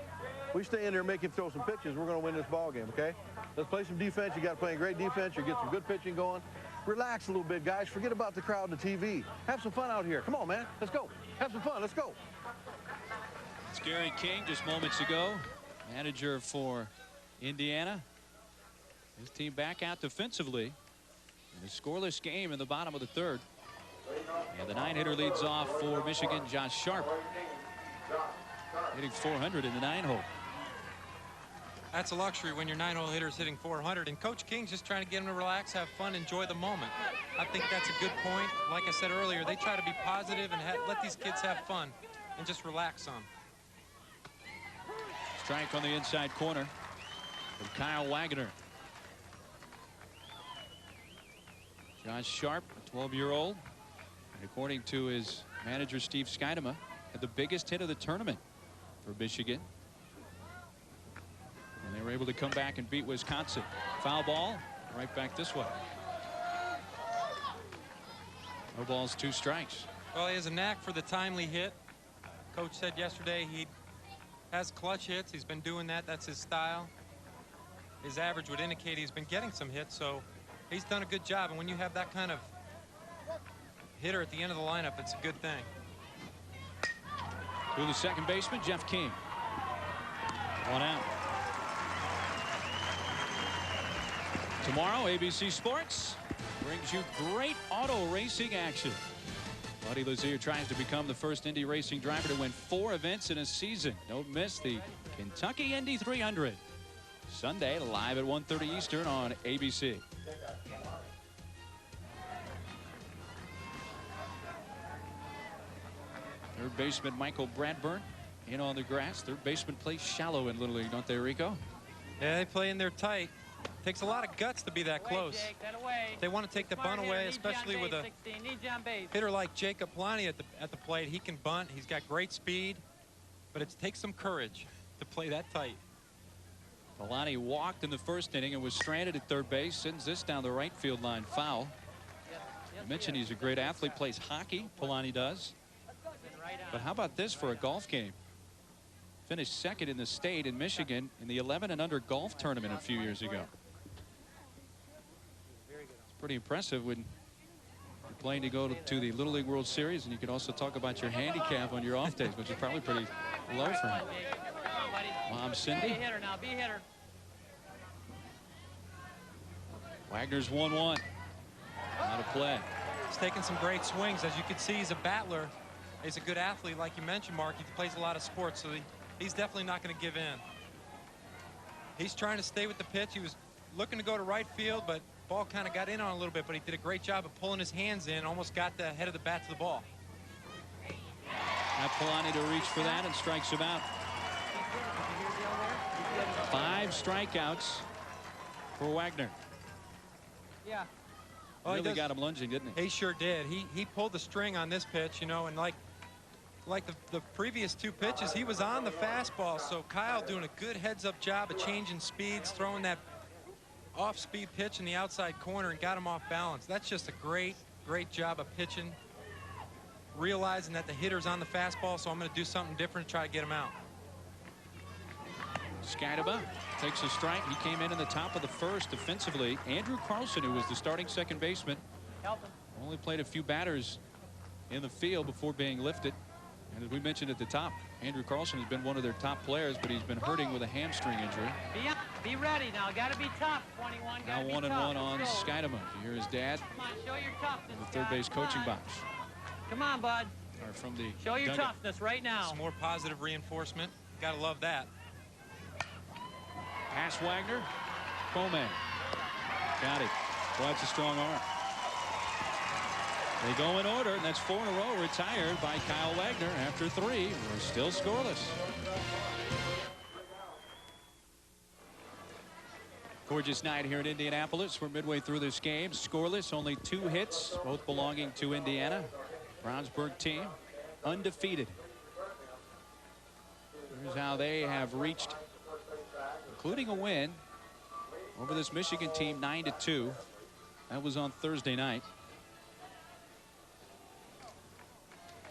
We stay in there and make him throw some pitches, we're going to win this ball game, okay? Let's play some defense. You got to play great defense. You get some good pitching going. Relax a little bit, guys. Forget about the crowd and the TV. Have some fun out here. Come on, man. Let's go. Have some fun. Let's go. It's Gary King just moments ago, manager for Indiana. His team back out defensively in a scoreless game in the bottom of the third. And the 9-hitter leads off for Michigan, Josh Sharp, hitting 400 in the 9-hole. That's a luxury when your 9-hole hitter's hitting 400, and Coach King's just trying to get him to relax, have fun, enjoy the moment. I think that's a good point. Like I said earlier, they try to be positive and let these kids have fun and just relax some. Strike on the inside corner from Kyle Wagner. Josh Sharp, a 12-year-old, and according to his manager Steve Skydema, had the biggest hit of the tournament for Michigan. And they were able to come back and beat Wisconsin. Foul ball, right back this way. No balls, 2 strikes. Well, he has a knack for the timely hit. Coach said yesterday he has clutch hits. He's been doing that. That's his style. His average would indicate he's been getting some hits, so he's done a good job. And when you have that kind of hitter at the end of the lineup, it's a good thing. To the second baseman, Jeff King. 1 out. Tomorrow, ABC Sports brings you great auto racing action. Buddy Lazier tries to become the first Indy racing driver to win 4 events in a season. Don't miss the Kentucky Indy 300. Sunday, live at 1:30 Eastern on ABC. Third baseman Michael Bradburn in on the grass. Third baseman plays shallow in Little League, don't they, Rico? Yeah, they play in there tight. Takes a lot of guts to be that close. They want to take the bunt away, especially with a hitter like Jacob Polani at the plate. He can bunt. He's got great speed, but it takes some courage to play that tight. Polani walked in the first inning and was stranded at third base. Sends this down the right field line, foul. I mentioned he's a great athlete, plays hockey. Polani does. But how about this for a golf game? Finished second in the state in Michigan in the 11 and under golf tournament a few years ago. It's pretty impressive when you're playing to go to the Little League World Series, and you can also talk about your handicap on your off days, which is probably pretty low for him. Mom Cindy. Be a hitter now, be a hitter. Wagner's 1-1. Out of play. He's taking some great swings. As you can see, he's a battler. He's a good athlete, like you mentioned, Mark. He plays a lot of sports, so he's definitely not going to give in. He's trying to stay with the pitch. He was looking to go to right field, but ball kind of got in on a little bit, but he did a great job of pulling his hands in, almost got the head of the bat to the ball. Now Polani to reach for that and strikes him out. 5 strikeouts for Wagner. Yeah. Well, really got him lunging, didn't he? He sure did. He pulled the string on this pitch, you know, and like the previous 2 pitches, he was on the fastball. So Kyle doing a good heads-up job of changing speeds, throwing that off-speed pitch in the outside corner and got him off balance. That's just a great job of pitching, realizing that the hitter's on the fastball, so I'm going to do something different to try to get him out. Skydema takes a strike. He came in the top of the first defensively. Andrew Carlson, who was the starting second baseman, only played a few batters in the field before being lifted. And as we mentioned at the top, Andrew Carlson has been one of their top players, but he's been hurting with a hamstring injury. Be ready now. Got to be tough. 21. Now 1-1 on Skidema. You hear his dad Come on, show your toughness. in the third base coaching box. Come on, bud. Or from the show your Duggan. toughness right now. Some more positive reinforcement. Got to love that. Pass Wagner. Bowman. Got it. Well, that's a strong arm. They go in order, and that's 4 in a row retired by Kyle Wagner after 3. We're still scoreless. Gorgeous night here in Indianapolis. We're midway through this game. Scoreless, only 2 hits, both belonging to Indiana. Brownsburg team undefeated. Here's how they have reached, including a win over this Michigan team, 9-2. That was on Thursday night.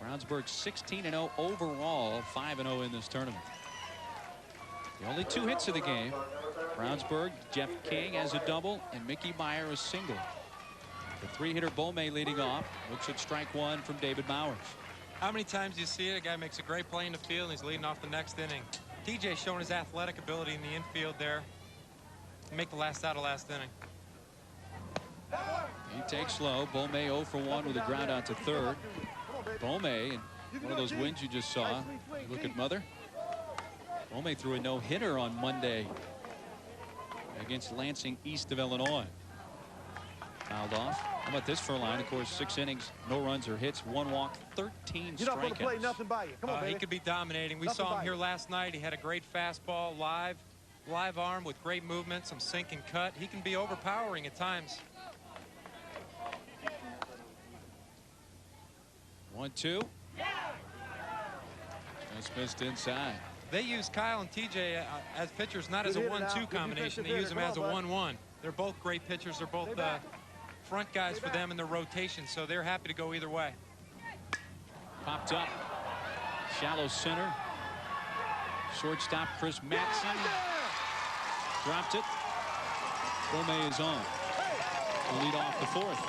Brownsburg 16-0 overall, 5-0 in this tournament. The only 2 hits of the game. Brownsburg, Jeff King has a double, and Mickey Meyer a single. The 3-hitter Bomay leading off. Looks at strike 1 from David Mowers. How many times do you see it? A guy makes a great play in the field, and he's leading off the next inning. TJ showing his athletic ability in the infield there. Make the last out of last inning. He takes low. Bomay 0 for 1 with a ground out to third. Bomay, and one of those wins you just saw. Look at Mother. Bomay threw a no-hitter on Monday against Lansing East of Illinois. Fouled off. How about this for a line? Of course, 6 innings, no runs or hits, 1 walk, 13 strikeouts. You're not going to play nothing by you. Come on, baby. He could be dominating. We Nothing saw him by here you. last night. He had a great fastball, live arm with great movement, some sink and cut. He can be overpowering at times. 1-2. Just missed inside. They use Kyle and TJ as pitchers, not as a 1-2 combination. They use them as a 1-1. They're both great pitchers. They're both front guys for them in their rotation, so they're happy to go either way. Popped up. Shallow center. Shortstop Chris Matson. Dropped it. Bomay is on. To lead off the 4th.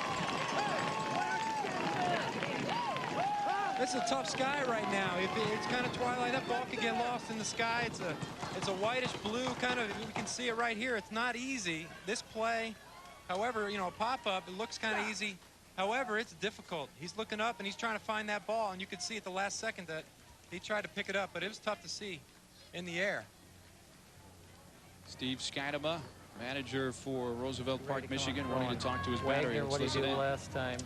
It's a tough sky right now. It's kind of twilight. That ball could get lost in the sky. It's a whitish blue kind of. You can see it right here. It's not easy. This play, however, you know, a pop-up, it looks kind of easy. However, it's difficult. He's looking up and he's trying to find that ball, and you could see at the last second that he tried to pick it up, but it was tough to see in the air. Steve Skidema, manager for Roosevelt Park, Michigan, wanting to talk to his batter. Wagner, what did he do in. last time?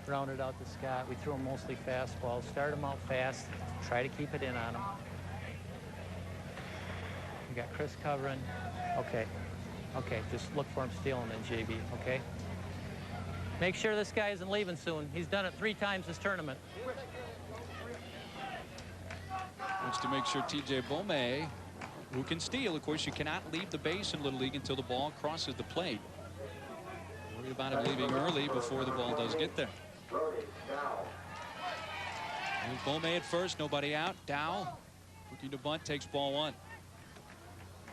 Rounded out to Scott. We threw him mostly fastballs. Start him out fast. Try to keep it in on him. We got Chris covering. Okay. Okay, just look for him stealing then, JB, okay? Make sure this guy isn't leaving soon. He's done it 3 times this tournament. Wants to make sure TJ Bomay, who can steal. Of course, you cannot leave the base in Little League until the ball crosses the plate. Worried about him leaving early before the ball does get there. And Bomay at first, nobody out. Dow looking to bunt, takes ball 1.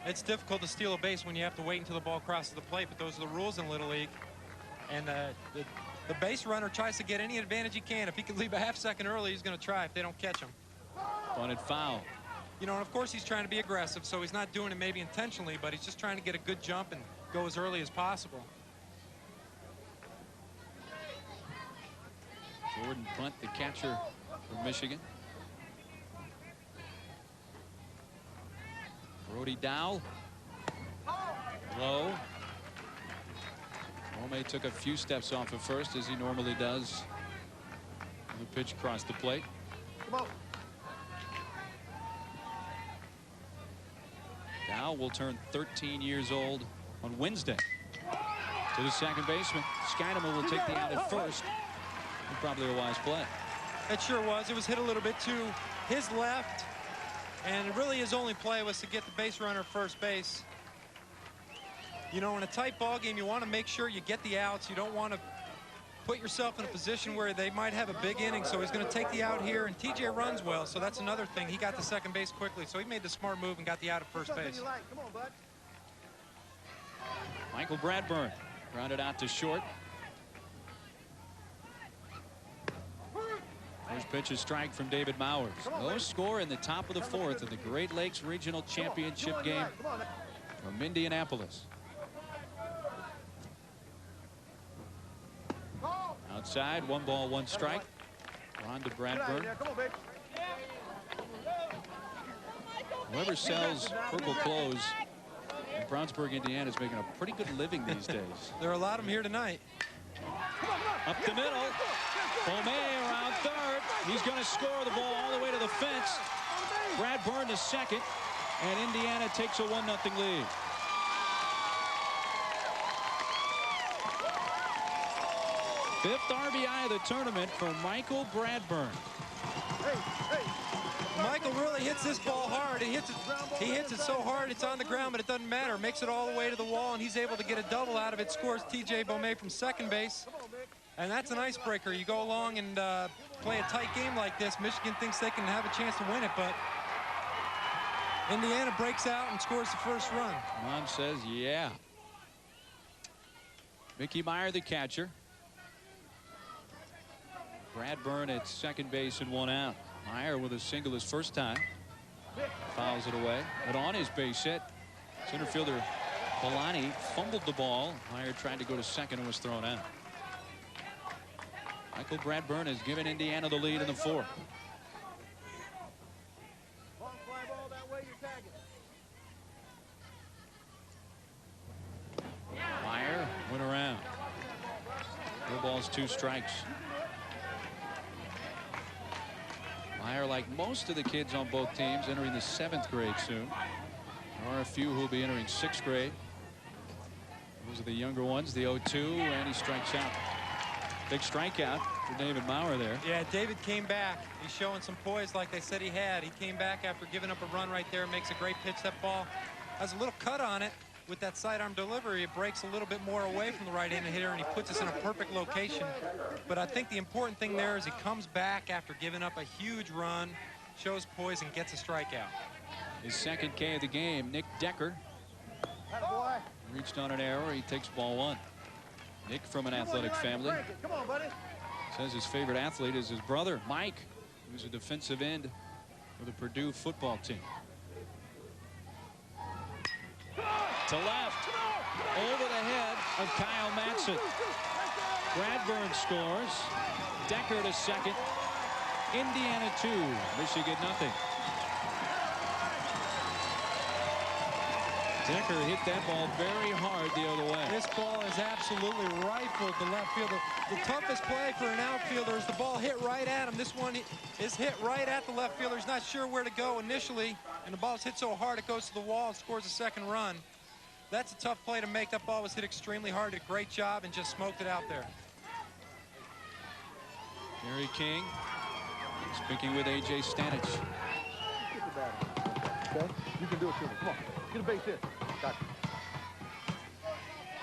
It's difficult to steal a base when you have to wait until the ball crosses the plate, but those are the rules in Little League. And the base runner tries to get any advantage he can. If he can leave a half-second early, he's going to try if they don't catch him. Bunted foul. You know, and of course he's trying to be aggressive, so he's not doing it maybe intentionally, but he's just trying to get a good jump and go as early as possible. Jordan Bunt, the catcher from Michigan. Brody Dow. Low. Bomay took a few steps off at first, as he normally does. The pitch crossed the plate. Come on. Dow will turn 13 years old on Wednesday. To the second baseman. Skidema will take the out at first. Probably a wise play. It sure was. It was hit a little bit to his left, and really his only play was to get the base runner first base. You know, in a tight ball game, you want to make sure you get the outs. You don't want to put yourself in a position where they might have a big inning, so he's going to take the out here, and TJ runs well, so that's another thing. He got to second base quickly, so he made the smart move and got the out at first base. Come on, bud. Michael Bradburn grounded out to short. First pitch is strike from David Mowers. No score in the top of the fourth in the Great Lakes Regional Championship game from Indianapolis. Outside, 1 ball, 1 strike. On to Bradburn. Whoever sells purple clothes in Brownsburg, Indiana is making a pretty good living these days. There are a lot of them here tonight. Up the middle. Bomay around third. He's going to score the ball all the way to the fence. Bradburn to second. And Indiana takes a 1-0 lead. Fifth RBI of the tournament for Michael Bradburn. Michael really hits this ball hard. He hits it so hard it's on the ground, but it doesn't matter. Makes it all the way to the wall, and he's able to get a double out of it. Scores T.J. Bomay from second base. And that's an icebreaker. You go along and play a tight game like this. Michigan thinks they can have a chance to win it, but Indiana breaks out and scores the first run. Mom says, yeah. Mickey Meyer, the catcher. Bradburn at second base and 1 out. Meyer with a single his first time. Fouls it away. But on his base hit, center fielder Polani fumbled the ball. Meyer tried to go to second and was thrown out. Michael Bradburn has given Indiana the lead in the fourth. Meyer went around. 4 balls, 2 strikes. Meyer, like most of the kids on both teams, entering the 7th grade soon. There are a few who will be entering 6th grade. Those are the younger ones, the 0-2, and he strikes out. Big strikeout for David Maurer there. Yeah, David came back. He's showing some poise like they said he had. He came back after giving up a run right there. Makes a great pitch. That ball has a little cut on it. With that sidearm delivery, it breaks a little bit more away from the right-handed hitter, and he puts us in a perfect location. But I think the important thing there is he comes back after giving up a huge run, shows poise, and gets a strikeout. His second K of the game, Nick Decker. Reached on an error. He takes ball 1. Nick from an athletic family. Come on, buddy. Says his favorite athlete is his brother, Mike, who's a defensive end for the Purdue football team. To left, over the head of Kyle Matson. Bradburn scores. Decker to second. Indiana 2, Michigan nothing. Decker hit that ball very hard the other way. This ball is absolutely rifled to left field. The toughest play for an outfielder is the ball hit right at him. This one is hit right at the left fielder. He's not sure where to go initially, and the ball's hit so hard it goes to the wall and scores a second run. That's a tough play to make. That ball was hit extremely hard. Did a great job and just smoked it out there. Gary King speaking with A.J. Stanich. Okay, you can do it too. Come on, get a base hit. Gotcha.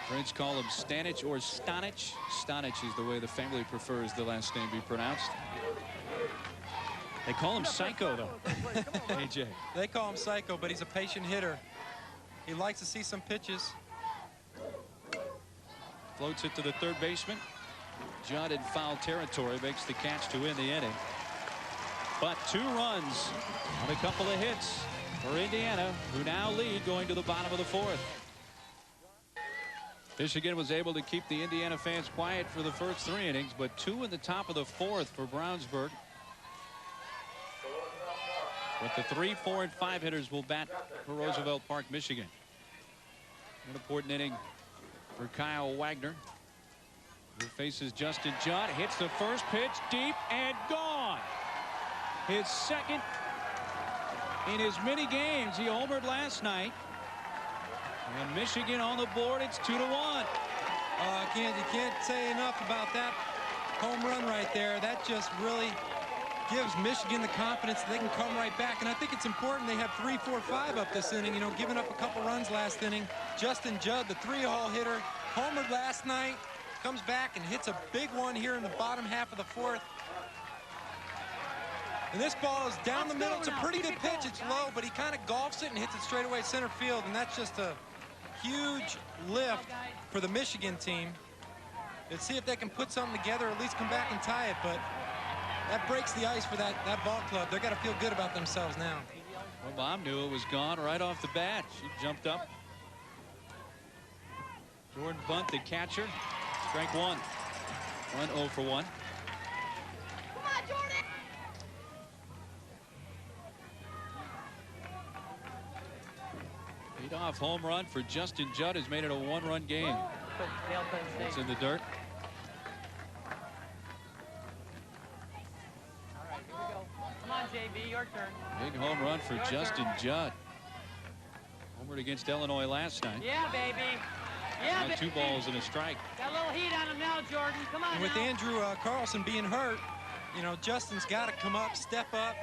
French call him Stanich or Stanich. Stanich is the way the family prefers the last name be pronounced. They call him Psycho, though. A.J. They call him Psycho, but he's a patient hitter. He likes to see some pitches. Floats it to the third baseman. Judd in foul territory makes the catch to win the inning. But 2 runs on a couple of hits for Indiana, who now lead going to the bottom of the fourth. Michigan was able to keep the Indiana fans quiet for the first 3 innings, but 2 in the top of the fourth for Brownsburg. But the 3, 4, and 5 hitters will bat for Roosevelt Park, Michigan. An important inning for Kyle Wagner, who faces Justin Judd. Hits the first pitch deep and gone. His second in as many games. He homered last night. And Michigan on the board. It's 2-1. You can't say enough about that home run right there. That just really gives Michigan the confidence that they can come right back. And I think it's important they have 3, 4, 5 up this inning. You know, giving up a couple runs last inning. Justin Judd, the 3-hole hitter, homered last night, comes back and hits a big one here in the bottom half of the fourth. And this ball is down the middle. It's a pretty good pitch. It's low, but he kind of golfs it and hits it straight away center field. And that's just a huge lift for the Michigan team. Let's see if they can put something together, at least come back and tie it. But that breaks the ice for that ball club. They're got to feel good about themselves now. Well, Mom knew it was gone right off the bat. She jumped up. Jordan Bunt, the catcher. Strike one. 1-0 for 1. Come on, Jordan! Lead-off home run for Justin Judd has made it a 1-run game. It's in the dirt. All right, here we go. Come on, JB, your turn. Big home run for Your Justin turn. Judd. Homered against Illinois last night. Yeah, baby. Yeah, Got 2 balls and a strike. Got a little heat on him now, Jordan. Come on. And with now. Andrew Carlson being hurt, you know, Justin's got to come up, step up,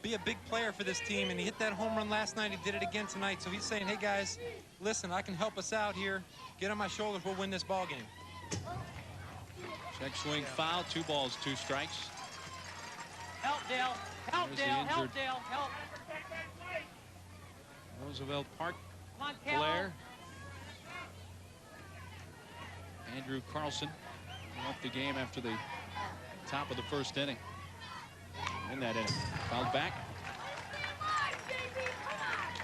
be a big player for this team. And he hit that home run last night. He did it again tonight. So he's saying, hey, guys, listen, I can help us out here. Get on my shoulders. We'll win this ball game. Check swing foul. 2 balls, 2 strikes. Help, Dale. Help, There's the Dale. Help, injured Dale. Help. Roosevelt Park Come on, Cal. player. Andrew Carlson off the game after the top of the first inning. In that inning. Fouled back.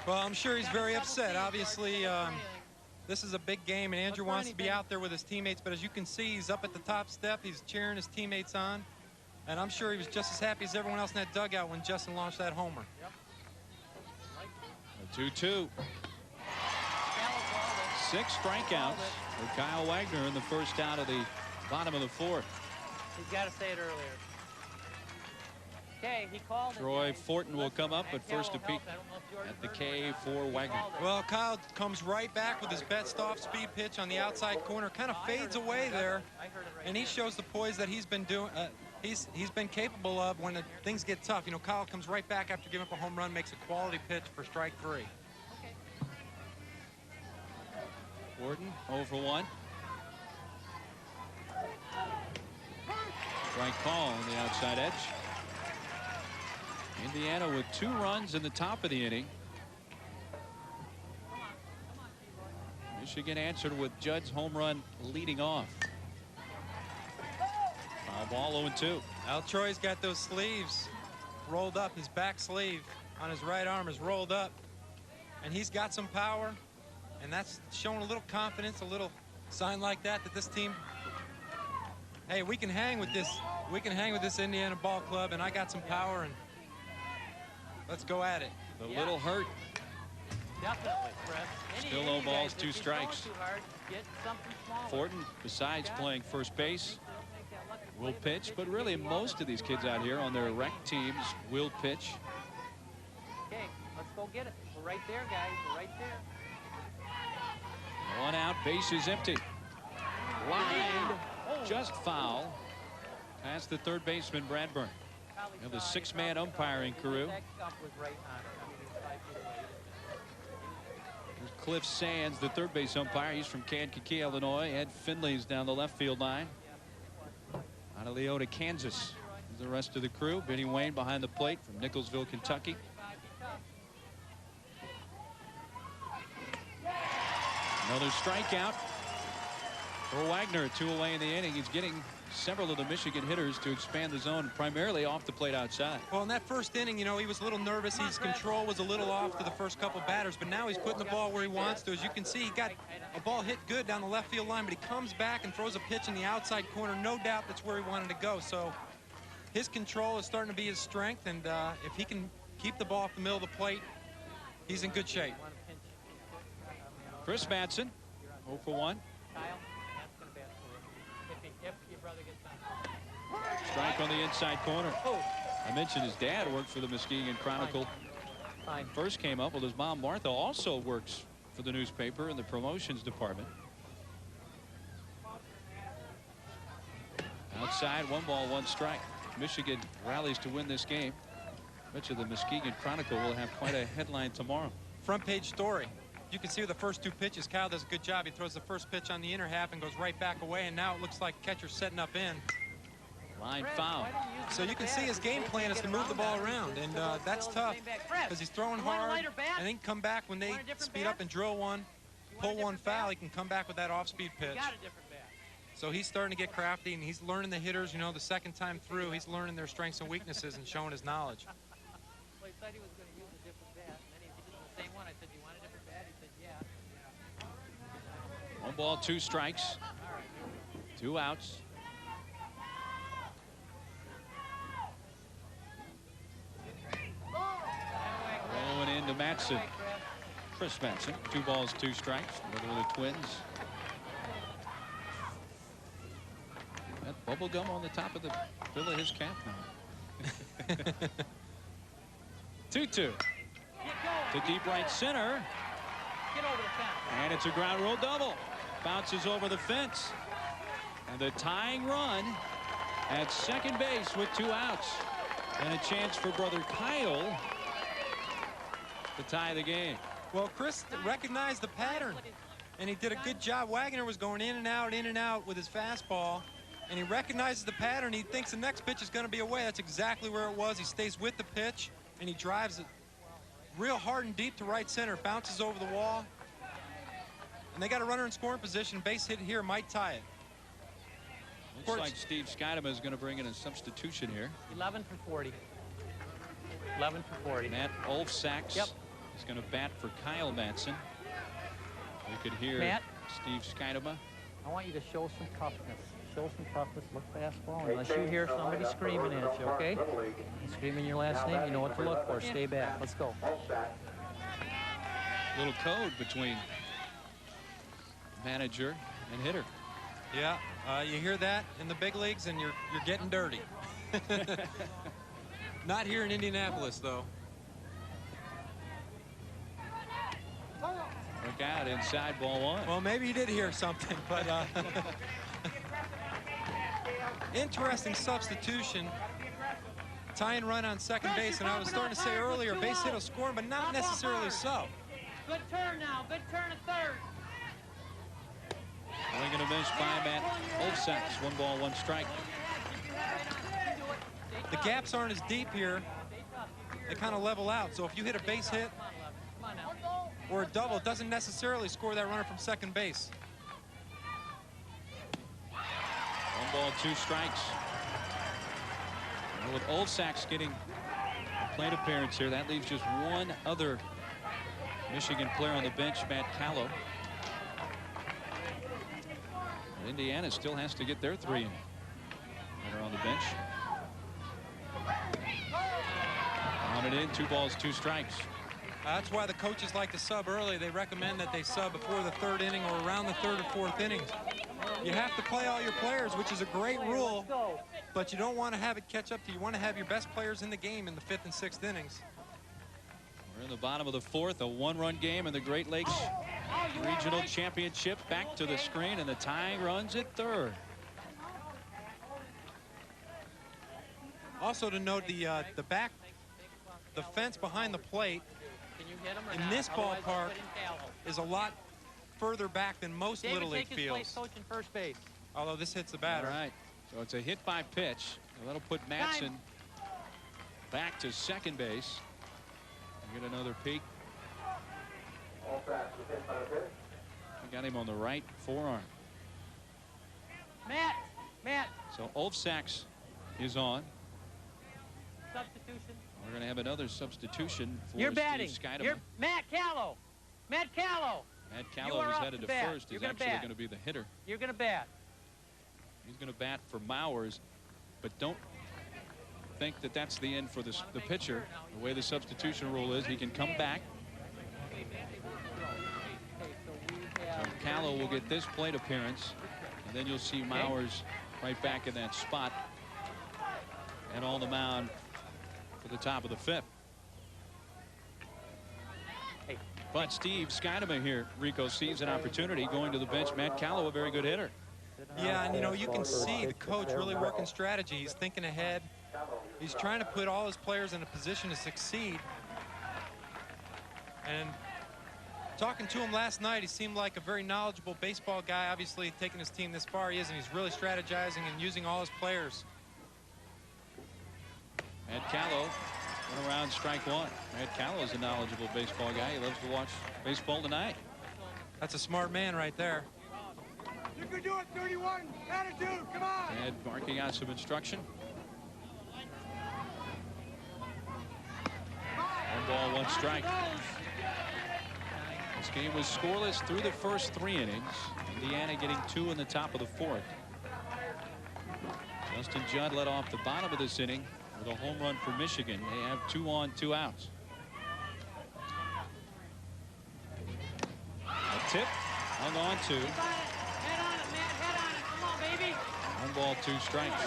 Well, I'm sure he's very upset. Obviously, this is a big game, and Andrew wants to be out there with his teammates. But as you can see, he's up at the top step. He's cheering his teammates on. And I'm sure he was just as happy as everyone else in that dugout when Justin launched that homer. A 2-2. 6 strikeouts for Kyle Wagner in the first out of the bottom of the 4th. He's got to say it earlier. Okay, he called it. Troy Fortin will come up, but first a peek at the K for Wagner. Well, Kyle comes right back with his best off-speed pitch on the outside corner, kind of fades away there, and he shows the poise that he's been doing. He's been capable of when things get tough. You know, Kyle comes right back after giving up a home run, makes a quality pitch for strike 3. Fortin 0 for 1. Strike call on the outside edge. Indiana with 2 runs in the top of the inning. Michigan answered with Judd's home run leading off. Foul ball 0-2. Al Troy's got those sleeves rolled up. His back sleeve on his right arm is rolled up, and he's got some power, and that's showing a little confidence, a little sign like that this team, hey, we can hang with this. We can hang with this Indiana ball club, and I got some power, and let's go at it. A little hurt. Definitely, Chris. Still 0 balls, 2 strikes. Fortin, besides playing first base, will pitch, but really most of these kids out here on their rec teams will pitch. Okay, let's go get it. We're right there, guys. We're right there. 1 out, base is empty. Lined, just foul. Past the third baseman, Bradburn. We have the 6-man umpiring crew. There's Cliff Sands, the third base umpire. He's from Kankakee, Illinois. Ed Finley's down the left field line. Out of Leota, Kansas. The rest of the crew. Benny Wayne behind the plate from Nicholsville, Kentucky. Another strikeout for Wagner. 2 away in the inning. He's getting several of the Michigan hitters to expand the zone primarily off the plate outside. Well, in that first inning, you know, he was a little nervous. His control was a little off to the first couple batters, but now he's putting the ball where he wants to. As you can see, he got a ball hit good down the left field line, but he comes back and throws a pitch in the outside corner. No doubt that's where he wanted to go. So his control is starting to be his strength, and if he can keep the ball off the middle of the plate, he's in good shape. Chris Madsen, 0 for 1. Strike on the inside corner. I mentioned his dad worked for the Muskegon Chronicle. First came up, well, his mom Martha also works for the newspaper in the promotions department. Outside, 1 ball, 1 strike. Michigan rallies to win this game. Bet you the Muskegon Chronicle will have quite a headline tomorrow. Front page story. You can see with the first 2 pitches, Kyle does a good job. He throws the first pitch on the inner half and goes right back away, and now it looks like catcher's setting up in. Line foul. So you can see his game plan is to move the ball around, and that's tough because he's throwing hard, and then come back when they speed up and drill one, pull one foul, he can come back with that off-speed pitch. So he's starting to get crafty, and he's learning the hitters, you know, the second time through. He's learning their strengths and weaknesses and showing his knowledge. Well, he said he was going to use a different bat, and then he used the same one. I said, do you want a different bat? He said, yeah. 1 ball, 2 strikes. 2 outs. Rolling into Matson. Chris Matson. 2 balls, 2 strikes. Brother of the Twins. That bubble gum on the top of the bill of his cap now. 2-2. To deep right center. Get over the fence. And it's a ground rule double. Bounces over the fence. And the tying run at second base with 2 outs. And a chance for brother Kyle to tie the game. Well, Chris recognized the pattern, and he did a good job. Wagner was going in and out with his fastball, and he recognizes the pattern. He thinks the next pitch is going to be away. That's exactly where it was. He stays with the pitch, and he drives it real hard and deep to right center, bounces over the wall, and they got a runner in scoring position. Base hit here might tie it. Looks like Steve Skidema is going to bring in a substitution here. 11 for 40. 11 for 40. Matt Olfsacks is going to bat for Kyle Matson. We could hear Matt, Steve Skidema. I want you to show some toughness. Show some toughness. Look fastball. Unless you hear somebody screaming at you, okay? You screaming your last name, you know what to look for. Stay back. Let's go. Little code between manager and hitter. Yeah, you hear that in the big leagues, and you're getting dirty. Not here in Indianapolis, though. Look out inside, ball 1. Well, maybe he did hear something, but interesting substitution. Tying run on second base, and I was starting to say earlier, base hit will score, but not necessarily so. Good turn now. Good turn at third. Swing and a miss by Matt Olfsacks. 1 ball, 1 strike. The gaps aren't as deep here. They kind of level out. So if you hit a base hit or a double, it doesn't necessarily score that runner from second base. 1 ball, 2 strikes. And with Olfsacks getting a plate appearance here, that leaves just one other Michigan player on the bench, Matt Callow. Indiana still has to get their 3 in that are on the bench. On it in, 2 balls, 2 strikes. That's why the coaches like to sub early. They recommend that they sub before the 3rd inning or around the 3rd or 4th innings. You have to play all your players, which is a great rule, but you don't want to have it catch up to you. You want to have your best players in the game in the 5th and 6th innings. We're in the bottom of the 4th, a 1-run game in the Great Lakes Regional Championship. Back to the screen, and the tying runs at 3rd. Also to note, the fence behind the plate in this ballpark is a lot further back than most Little League fields. Coaching first base. Although this hits the batter. All right, so it's a hit by pitch. And that'll put Matson back to second base. Get another peek. We got him on the right forearm. Matt. So Olfsacks is on. Substitution. We're going to have another substitution for You're batting. Steve Skidema. Matt Callow. Matt Callow. Matt Callow, who's headed to first, is actually going to be the hitter. You're going to bat. He's going to bat for Mowers, but don't think that that's the end for the pitcher. The way the substitution rule is, he can come back. So Callow will get this plate appearance, and then you'll see Mowers right back in that spot and on the mound for the top of the 5th. But Steve Skidema here, Rico, sees an opportunity going to the bench. Matt Callow, a very good hitter. Yeah, and you know, you can see the coach really working strategy. He's thinking ahead. He's trying to put all his players in a position to succeed. And talking to him last night, he seemed like a very knowledgeable baseball guy. Obviously, taking his team this far, he is, and he's really strategizing and using all his players. Matt Callow went around strike 1. Matt Callow is a knowledgeable baseball guy. He loves to watch baseball tonight. That's a smart man right there. You can do it, 31. Attitude, come on. And marking out some instruction. 1 ball, 1 strike. This game was scoreless through the first 3 innings. Indiana getting 2 in the top of the 4th. Justin Judd led off the bottom of this inning with a home run for Michigan. They have 2 on, 2 outs. A tip hung on to. Head on it, Matt. Head on it. Come on, baby. 1 ball, 2 strikes.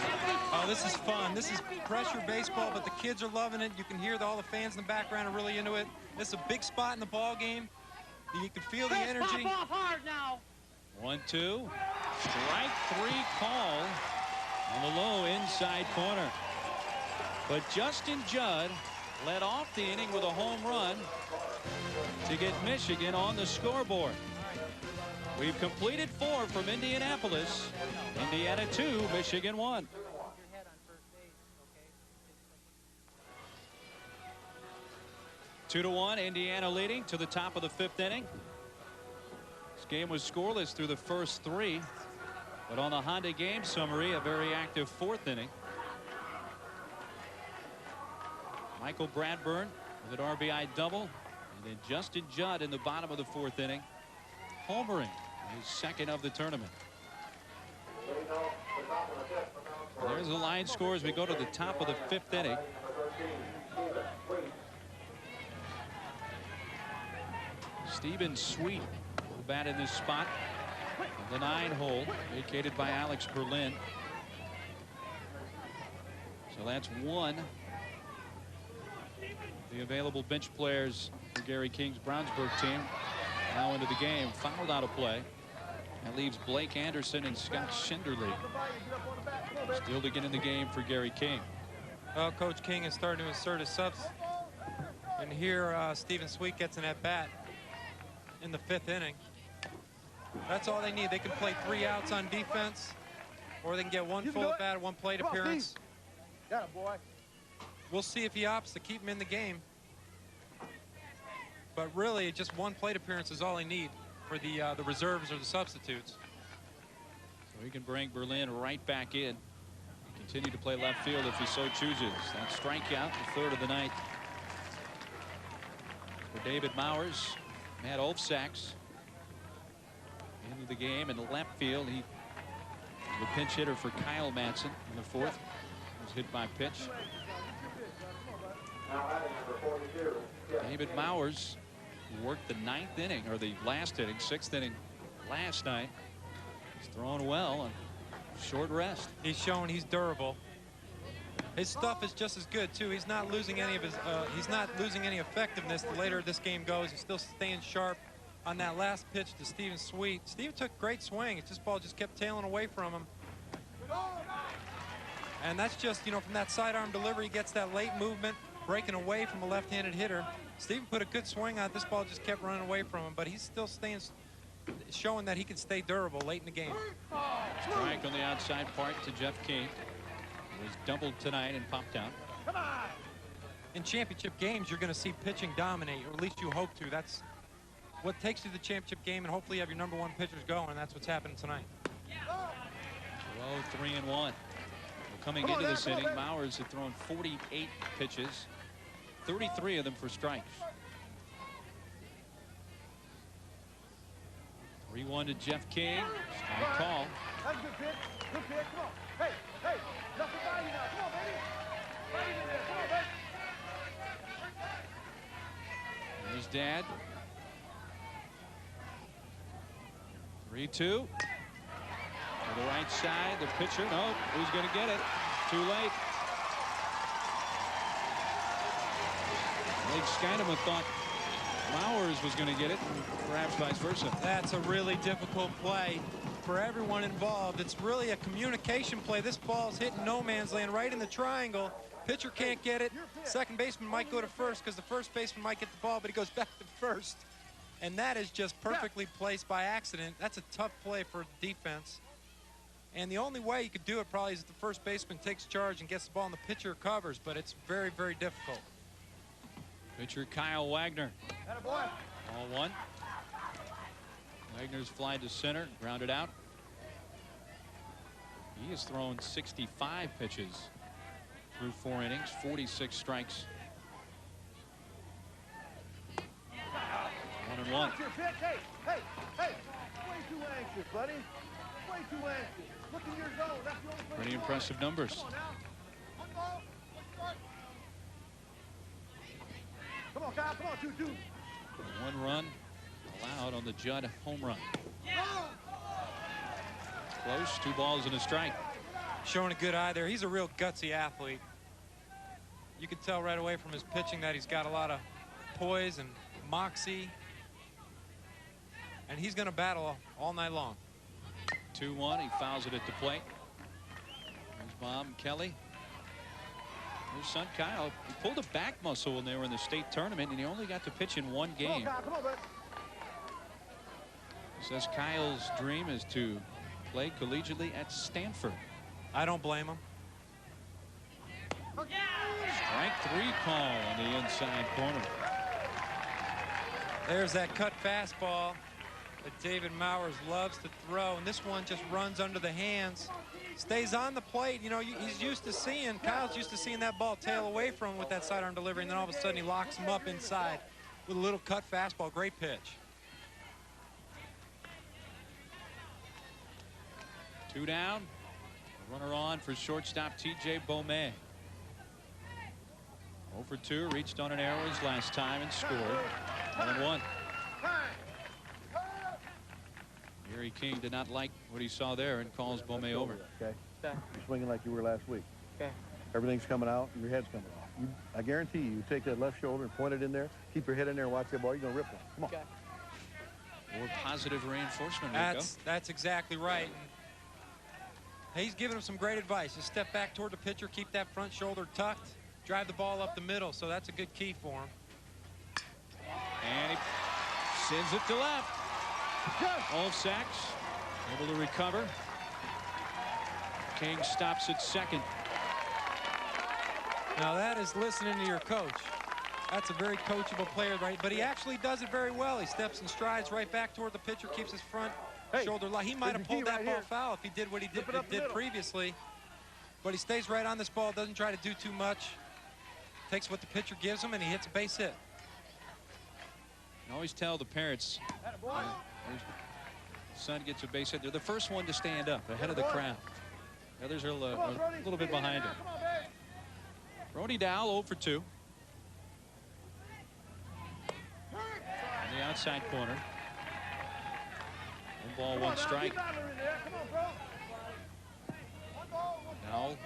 Oh, this is fun. This is pressure baseball, but the kids are loving it. You can hear all the fans in the background are really into it. This is a big spot in the ball game. You can feel the energy. Pop off hard now. 1-2. Strike 3 call on the low inside corner. But Justin Judd led off the inning with a home run to get Michigan on the scoreboard. We've completed 4 from Indianapolis. Indiana 2, Michigan 1. 2-1, Indiana leading to the top of the 5th inning. This game was scoreless through the first 3, but on the Honda game summary, a very active 4th inning. Michael Bradburn with an RBI double, and then Justin Judd in the bottom of the 4th inning, homering, his 2nd of the tournament. There's the line score as we go to the top of the 5th inning. Stephen Sweet will bat in this spot. The 9 hole vacated by Alex Berlin. So that's 1. The available bench players for Gary King's Brownsburg team now into the game. Fouled out of play. That leaves Blake Anderson and Scott Schinderly still to get in the game for Gary King. Well, Coach King is starting to insert his subs. And here Stephen Sweet gets an at-bat in the 5th inning. That's all they need. They can play 3 outs on defense, or they can get 1 full at bat, 1 plate appearance. Got it, boy. We'll see if he opts to keep him in the game. But really, just 1 plate appearance is all they need for the reserves or the substitutes. So he can bring Berlin right back in. Continue to play left field if he so chooses. That strikeout, the 3rd of the night for David Mowers. Matt Olfsacks into the game in the left field. He the pinch hitter for Kyle Madsen in the 4th. Was hit by pitch. David Mowers worked the 9th inning, or the last inning, 6th inning last night. He's throwing well on short rest. He's showing he's durable. His stuff is just as good too. He's not losing any of his any effectiveness the later this game goes. He's still staying sharp on that last pitch to Stephen Sweet. Steve took a great swing. This ball just kept tailing away from him. And that's just, you know, from that sidearm delivery, he gets that late movement, breaking away from a left-handed hitter. Steven put a good swing on it. This ball just kept running away from him, but he's still showing that he can stay durable late in the game. Strike on the outside part to Jeff King. He was doubled tonight and popped out. In championship games, you're going to see pitching dominate, or at least you hope to. That's what takes you to the championship game, and hopefully you have your #1 pitchers going, and that's what's happening tonight. 3-1. Well, coming into this inning, Mowers had thrown 48 pitches, 33 of them for strikes. 3-1 to Jeff King. Strike call. That's a good pitch. Good pitch. Come on. Hey, hey. Nothing by you now. Come on, baby. Right in there. Come on, baby. There's Dad. 3-2. To the right side. The pitcher. Nope. Who's going to get it? Too late. Blake Scheidemann thought Mowers was going to get it, and perhaps vice versa. That's a really difficult play for everyone involved. It's really a communication play. This ball's hitting no man's land right in the triangle. Pitcher can't get it. Second baseman might go to first because the first baseman might get the ball, but he goes back to first. And that is just perfectly placed by accident. That's a tough play for defense. And the only way you could do it probably is if the first baseman takes charge and gets the ball and the pitcher covers, but it's very, very difficult. Pitcher Kyle Wagner. Attaboy. Ball 1. Wagner's fly to center, grounded out. He has thrown 65 pitches through 4 innings, 46 strikes. 1-1. Hey, way too anxious, buddy. Way too anxious. Look in your zone. That's the only place. Pretty impressive numbers. Come on now. One ball. Come on, Kyle. Come on, 2-2. 1 run allowed on the Judd home run. Close. 2 balls and a strike. Showing a good eye there. He's a real gutsy athlete. You can tell right away from his pitching that he's got a lot of poise and moxie. And he's going to battle all night long. 2-1. He fouls it at the plate. His mom, Kelly. His son, Kyle. He pulled a back muscle when they were in the state tournament, and he only got to pitch in 1 game. Come on, bud. He says Kyle's dream is to play collegiately at Stanford. I don't blame him. Strike 3 call on the inside corner. There's that cut fastball that David Mowers loves to throw, and this one just runs under the hands, stays on the plate. You know, he's used to seeing, Kyle's used to seeing that ball tail away from him with that sidearm delivery, and then all of a sudden he locks him up inside with a little cut fastball. Great pitch. 2 down. Runner on for shortstop T.J. Beaumet. 0 for 2, reached on an error his last time and scored. 1-1. Gary King did not like what he saw there and calls Beaumet over. Okay. You're swinging like you were last week. Okay. Everything's coming out and your head's coming off. I guarantee you take that left shoulder and point it in there. Keep your head in there and watch that ball. You're going to rip one. Come on. Okay. More positive reinforcement. That's exactly right. He's giving him some great advice. Just step back toward the pitcher, keep that front shoulder tucked, drive the ball up the middle. So that's a good key for him. And he sends it to left. Olsacks able to recover. King stops at second. Now that is listening to your coach. That's a very coachable player, right? But he actually does it very well. He steps and strides right back toward the pitcher, keeps his front shoulder light. He might have pulled that ball foul if he did what he did previously. But he stays right on this ball, doesn't try to do too much. Takes what the pitcher gives him, and he hits a base hit. I always tell the parents, son gets a base hit, they're the first one to stand up ahead of the crowd. The others are a little bit behind him. Brody Dow 0 for 2. On the outside corner. 1 ball, 1 strike. Now,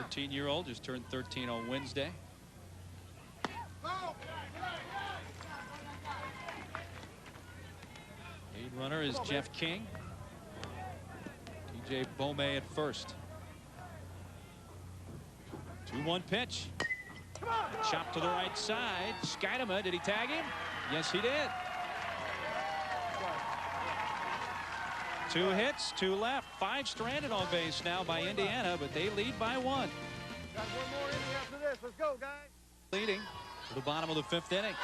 13-year-old just turned 13 on Wednesday. Lead runner is Jeff King. T.J. Beaumet at first. 2-1 pitch. Chop to the right side. Skidema, did he tag him? Yes, he did. 2 hits, 2 left. 5 stranded on base now by Indiana, but they lead by 1. Got 1 more inning after this. Let's go, guys. Leading to the bottom of the 5th inning.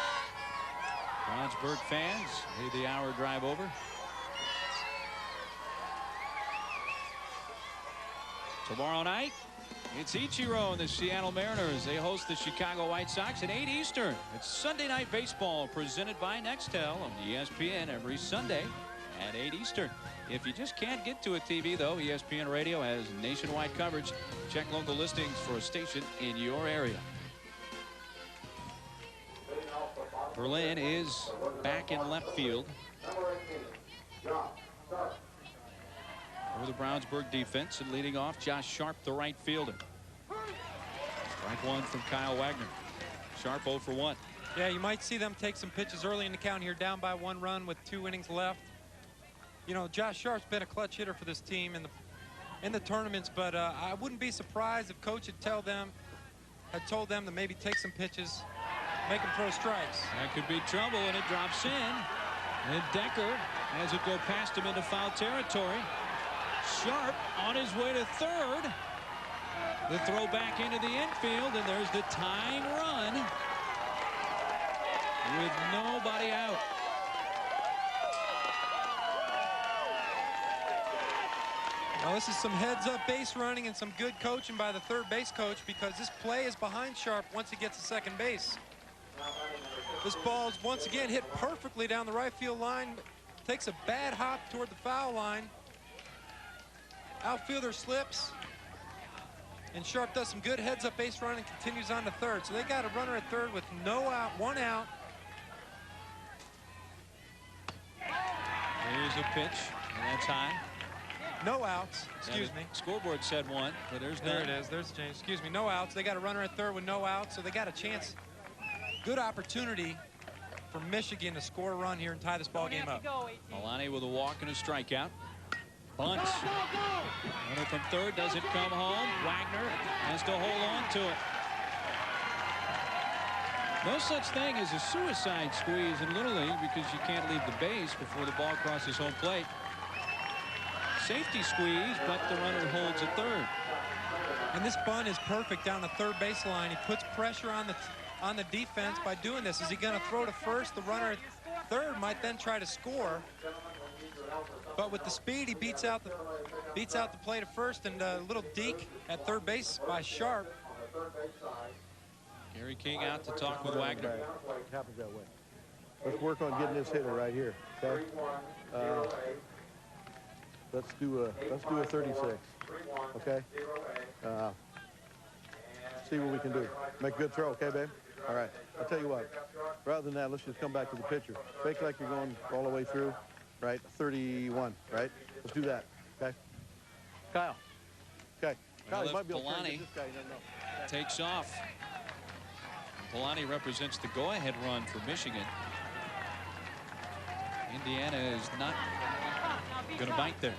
Brownsburg fans made the hour drive over. Tomorrow night, it's Ichiro and the Seattle Mariners. They host the Chicago White Sox at 8 Eastern. It's Sunday Night Baseball presented by Nextel on ESPN every Sunday at 8 Eastern. If you just can't get to a TV, though, ESPN Radio has nationwide coverage. Check local listings for a station in your area. Berlin is back in left field for the Brownsburg defense, and leading off Josh Sharp, the right fielder. Strike 1 from Kyle Wagner. Sharp 0 for 1. Yeah, you might see them take some pitches early in the count here, down by 1 run with 2 innings left. You know, Josh Sharp's been a clutch hitter for this team in the tournaments, but I wouldn't be surprised if coach had told them to maybe take some pitches, make him throw strikes. That could be trouble, and it drops in. And Decker has it go past him into foul territory. Sharp on his way to third. The throw back into the infield, and there's the tying run with nobody out. Well, Now this is some heads-up base running and some good coaching by the third base coach, because this play is behind Sharp once he gets to second base. This ball is once again hit perfectly down the right field line. Takes a bad hop toward the foul line. Outfielder slips. And Sharp does some good heads-up base running and continues on to third. So they got a runner at third with no out, 1 out. Here's a pitch, and that's high. No outs, excuse me. Scoreboard said 1, but there's there none. it is, there's the change. Excuse me, no outs. They got a runner at third with no outs, so they got a chance. Good opportunity for Michigan to score a run here and tie this ball game up. Milani with a walk and a strikeout. Bunts. Runner from third doesn't come home. Wagner has to hold on to it. No such thing as a suicide squeeze in Little League, because you can't leave the base before the ball crosses home plate. Safety squeeze, but the runner holds at third. And this bunt is perfect down the third baseline. He puts pressure on the defense by doing this. Is he going to throw to first? The runner at third might then try to score. But with the speed, he beats out the play to first, and a little deke at third base by Sharp. Gary King out to talk with Wagner. It happens that way. Let's work on getting this hitter right here. Okay. Let's do a 36. Okay. See what we can do. Make a good throw, okay, babe? All right. I'll tell you what. Rather than that, let's just come back to the pitcher. Fake like you're going all the way through. Right, 31, right? Let's do that, okay? Kyle. Okay. Kyle, you might be able to Polani get this guy. You don't know. takes off. Polani represents the go-ahead run for Michigan. Indiana is not going to bite there.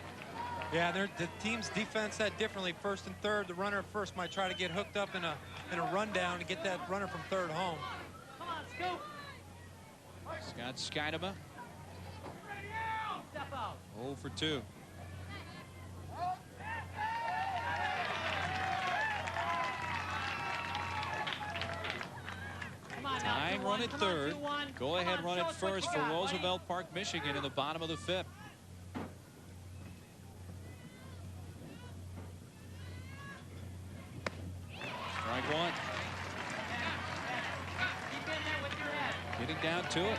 Yeah, the team's defense said differently. First and third, the runner at first might try to get hooked up in a rundown to get that runner from third home. Come on, Scoop. Scott Skidema. 0 for 2. Tying run at third. Go ahead run at first for Roosevelt Park, Michigan in the bottom of the 5th. Strike 1. Getting down to it.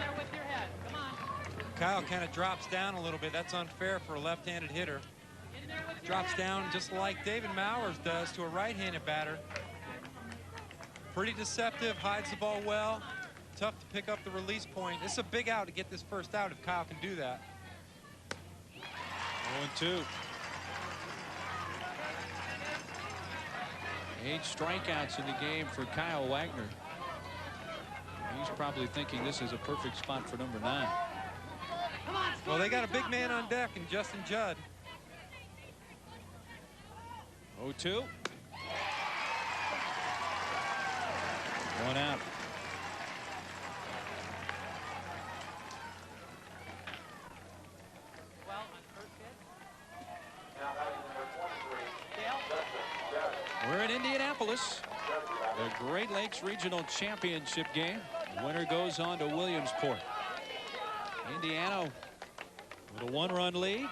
Kyle kind of drops down a little bit. That's unfair for a left-handed hitter. Drops down just like David Mowers does to a right-handed batter. Pretty deceptive, hides the ball well. Tough to pick up the release point. It's a big out to get this first out if Kyle can do that. 0-2. 8 strikeouts in the game for Kyle Wagner. He's probably thinking this is a perfect spot for number 9. Well, they got a big man on deck in Justin Judd. 0-2. 1 out. We're in Indianapolis, the Great Lakes Regional Championship game. The winner goes on to Williamsport. Indiana with a 1-run lead.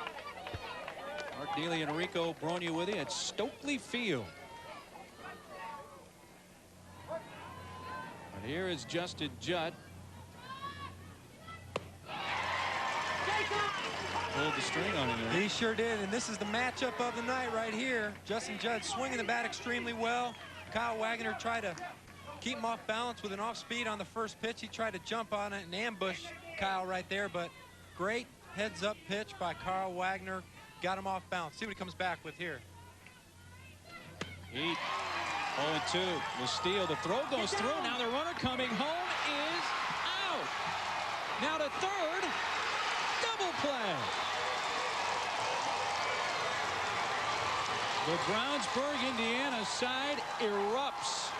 Mark Neely and Rico Bronya with you at Stokely Field. And here is Justin Judd. Pulled the string on him. He sure did, and this is the matchup of the night right here. Justin Judd swinging the bat extremely well. Kyle Wagner tried to keep him off balance with an off speed on the first pitch. He tried to jump on it and ambush Kyle right there, but great heads-up pitch by Kyle Wagner. Got him off balance. See what he comes back with here. 0-2. The steal. The throw goes through. Now the runner coming home is out. Now to third. Double play. The Brownsburg, Indiana side erupts.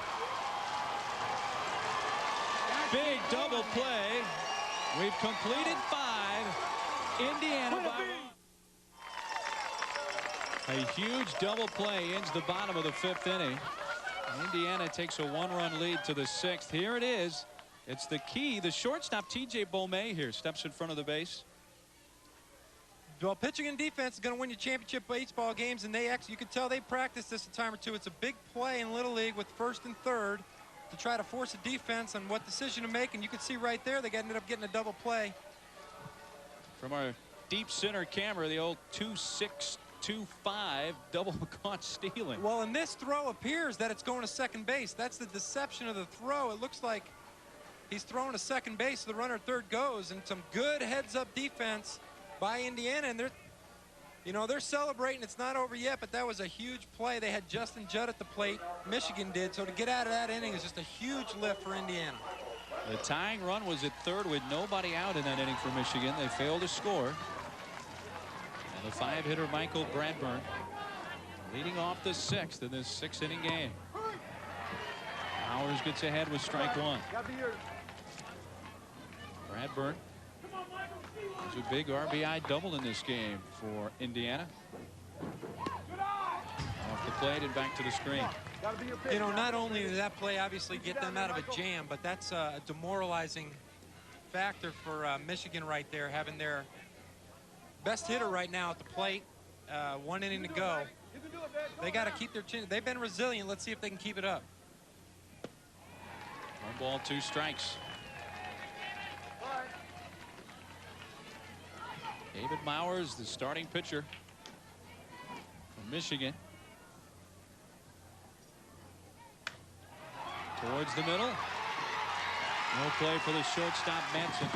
Big double play. We've completed 5. Indiana by 1. A huge double play ends the bottom of the 5th inning. Indiana takes a 1-run lead to the 6th. Here it is. It's the key. The shortstop, T.J. Beaumay, here steps in front of the base. Well, pitching and defense is going to win you championship baseball games, and you can tell they practiced this a time or two. It's a big play in Little League with first and third to try to force a defense on what decision to make, and you can see right there they ended up getting a double play. From our deep center camera, the old 2-6-2-5 double caught stealing. Well, in this throw appears that it's going to second base. That's the deception of the throw. It looks like he's throwing to second base. The runner third goes, and some good heads-up defense by Indiana, and they're celebrating. It's not over yet, but that was a huge play. They had Justin Judd at the plate. Michigan did, so to get out of that inning is just a huge lift for Indiana. The tying run was at third with nobody out in that inning for Michigan. They failed to score. And the 5-hitter Michael Bradburn leading off the sixth in this 6-inning game. Mowers gets ahead with strike one. Bradburn has a big RBI double in this game for Indiana. Off the plate and back to the screen. Not only did that play obviously get them out of a jam, but that's a demoralizing factor for Michigan right there, having their best hitter right now at the plate. 1 inning to go. They got to keep their chin. They've been resilient. Let's see if they can keep it up. 1 ball, 2 strikes. David Mowers, the starting pitcher from Michigan. Towards the middle. No play for the shortstop, Manson.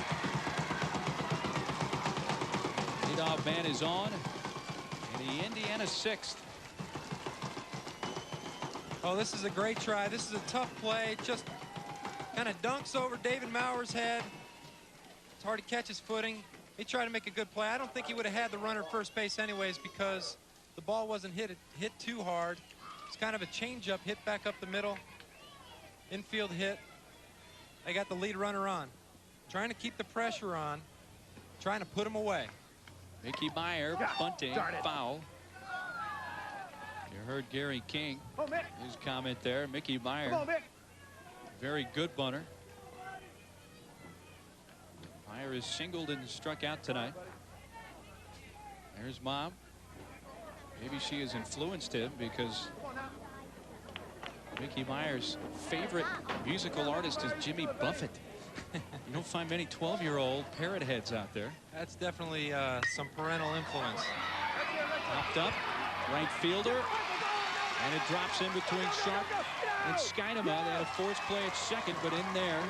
Leadoff man is on. And the Indiana 6th. Oh, this is a great try. This is a tough play. Just kind of dunks over David Mowers' head. It's hard to catch his footing. He tried to make a good play. I don't think he would have had the runner at first base anyways because the ball wasn't hit too hard. It's kind of a changeup hit back up the middle. Infield hit. They got the lead runner on. Trying to keep the pressure on. Trying to put him away. Mickey Meyer bunting, foul. You heard Gary King, his comment there. Mickey Meyer, very good bunter. Meyer is singled and struck out tonight. There's Mom. Maybe she has influenced him because Mickey Meyer's favorite musical artist is Jimmy Buffett. You don't find many 12-year-old parrot heads out there. That's definitely some parental influence. Popped up, right fielder, and it drops in between Sharp and Skynema. They had a forced play at second, but in there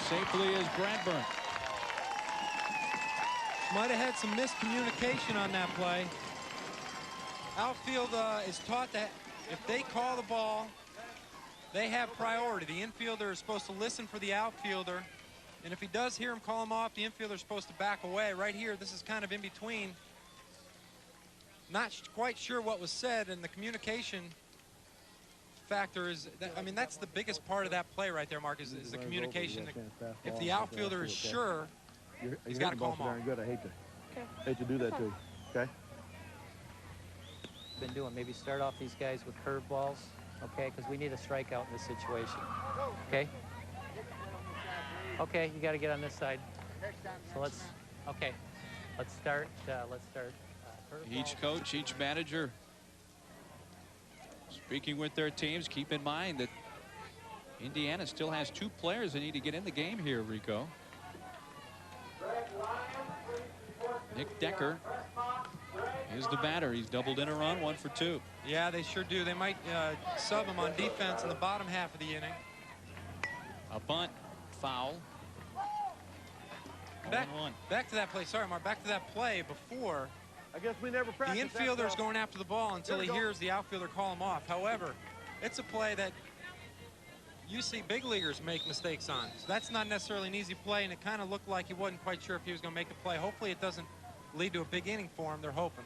safely is Bradburn. Might have had some miscommunication on that play. Outfield is taught that if they call the ball, they have priority. The infielder is supposed to listen for the outfielder, and if he does hear him call him off, the infielder is supposed to back away. Right here, this is kind of in between. Not quite sure what was said, and the communication factor is, that's the biggest part of that play right there, Mark, is the communication. If the outfielder is sure, he's got to call him off. Good. I hate to do that to you. Okay. Been doing maybe start off these guys with curveballs, okay? Because we need a strikeout in this situation. Okay. Okay, you got to get on this side. So let's start. Each coach, each manager speaking with their teams. Keep in mind that Indiana still has 2 players that need to get in the game here, Rico. Nick Decker is the batter. He's doubled in a run, 1 for 2. Yeah, they sure do. They might sub him on defense in the bottom half of the inning. A bunt, foul. Back to that play. Sorry, Mark. Back to that play before. I guess we never practiced. The infielder's going after the ball until he hears the outfielder call him off. However, it's a play that you see big leaguers make mistakes on. So that's not necessarily an easy play, and it kind of looked like he wasn't quite sure if he was going to make the play. Hopefully it doesn't lead to a big inning for him. They're hoping.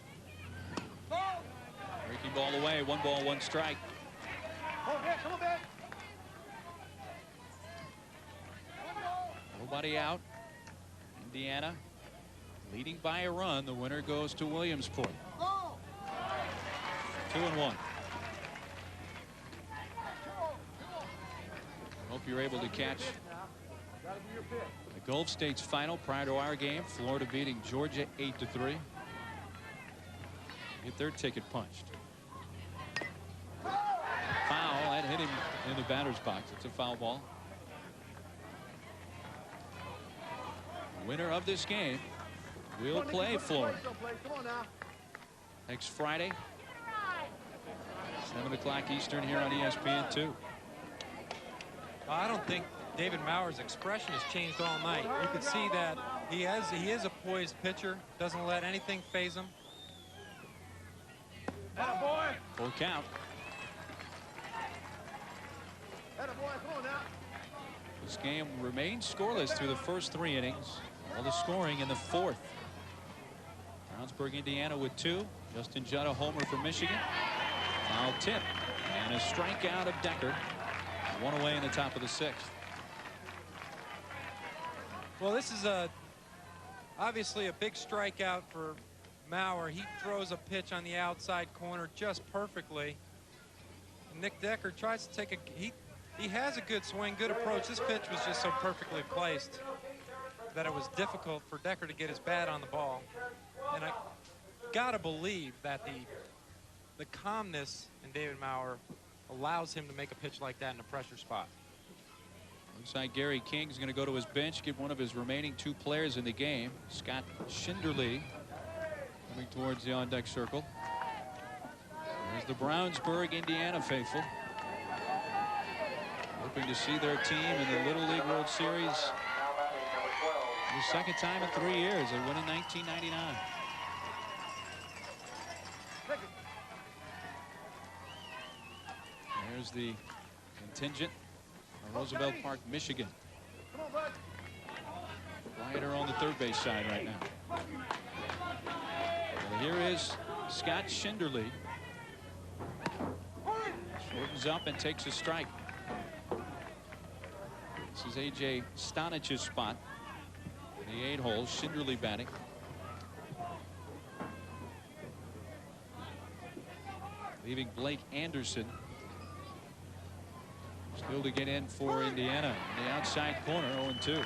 Breaking ball away. 1 ball, 1 strike. Come on, back. Nobody out. Indiana leading by a run. The winner goes to Williamsport. 2-1. Hope you're able to catch the Gulf States final prior to our game. Florida beating Georgia 8-3. get their ticket punched. Foul. That hit him in the batter's box. It's a foul ball. Winner of this game will play Florida next Friday, 7 o'clock Eastern here on ESPN2. I don't think David Mauer's expression has changed all night. You can see that he is a poised pitcher, doesn't let anything faze him. Full count. This game remains scoreless through the first 3 innings. All the scoring in the 4th. Brownsburg, Indiana with 2. Justin Judd a homer for Michigan. Foul tip and a strikeout of Decker. 1 away in the top of the 6th. Well, this is obviously a big strikeout for Mauer. He throws a pitch on the outside corner just perfectly. And Nick Decker tries to take a he has a good swing, good approach. This pitch was just so perfectly placed that it was difficult for Decker to get his bat on the ball. And I gotta believe that the calmness in David Mauer allows him to make a pitch like that in a pressure spot. Looks like Gary King's going to go to his bench, get one of his remaining 2 players in the game. Scott Schinderly coming towards the on-deck circle. There's the Brownsburg, Indiana faithful, hoping to see their team in the Little League World Series. The second time in 3 years. They won in 1999. There's the contingent on Roosevelt Park, Michigan. Quieter on the third base side right now. Well, here is Scott Schinderly. Shortens up and takes a strike. This is A.J. Stanich's spot. The 8 hole, Schinderly batting. Leaving Blake Anderson still to get in for Indiana. In the outside corner, 0-2.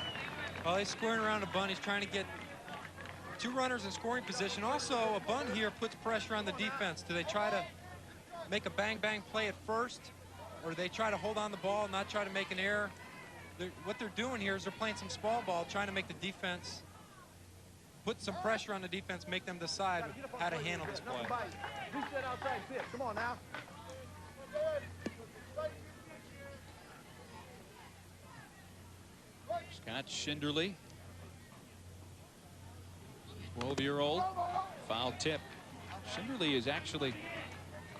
Well, he's squaring around a bunt. He's trying to get 2 runners in scoring position. Also, a bunt here puts pressure on the defense. Do they try to make a bang-bang play at first, or do they try to hold on the ball, not try to make an error? What they're doing here is they're playing some small ball, trying to make the defense, put some pressure on the defense, make them decide how to handle this play. Come on now. Scott Schinderly, 12-year-old, foul tip. Schinderly is actually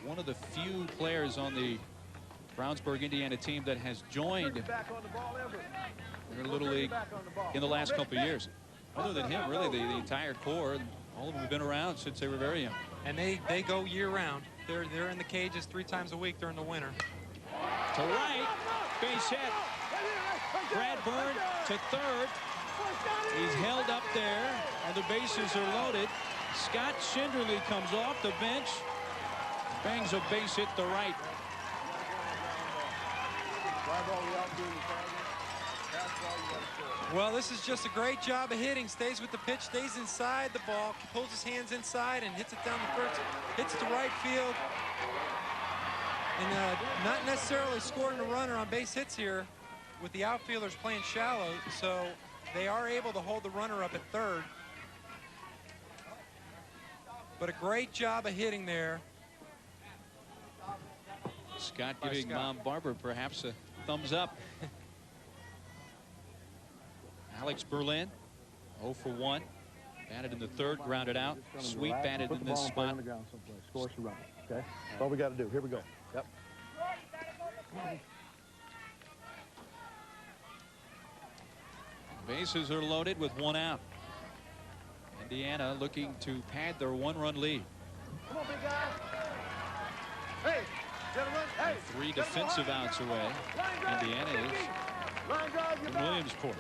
one of the few players on the Brownsburg, Indiana team that has joined their Little League in the last couple of years. Other than him, really, the entire core, all of them have been around since they were very young. And they go year-round. They're in the cages 3 times a week during the winter. To right, base hit. Brad Byrne to third. He's held up there, and the bases are loaded. Scott Schinderly comes off the bench, bangs a base hit to right. Well, this is just a great job of hitting. Stays with the pitch, stays inside the ball, pulls his hands inside and hits it down the first, hits it to right field. And not necessarily scoring a runner on base hits here with the outfielders playing shallow, so they are able to hold the runner up at third. But a great job of hitting there. Scott giving Mom Barber perhaps a thumbs up. Alex Berlin, 0 for 1. Batted in the third, grounded out. Sweet batted in this spot. Score a run. Okay, that's all we got to do. Here we go. Yep. Bases are loaded with 1 out. Indiana looking to pad their 1-run lead. Come on, big guy. Hey, gentlemen. Hey. 3 defensive outs away. Indiana is from Williamsport.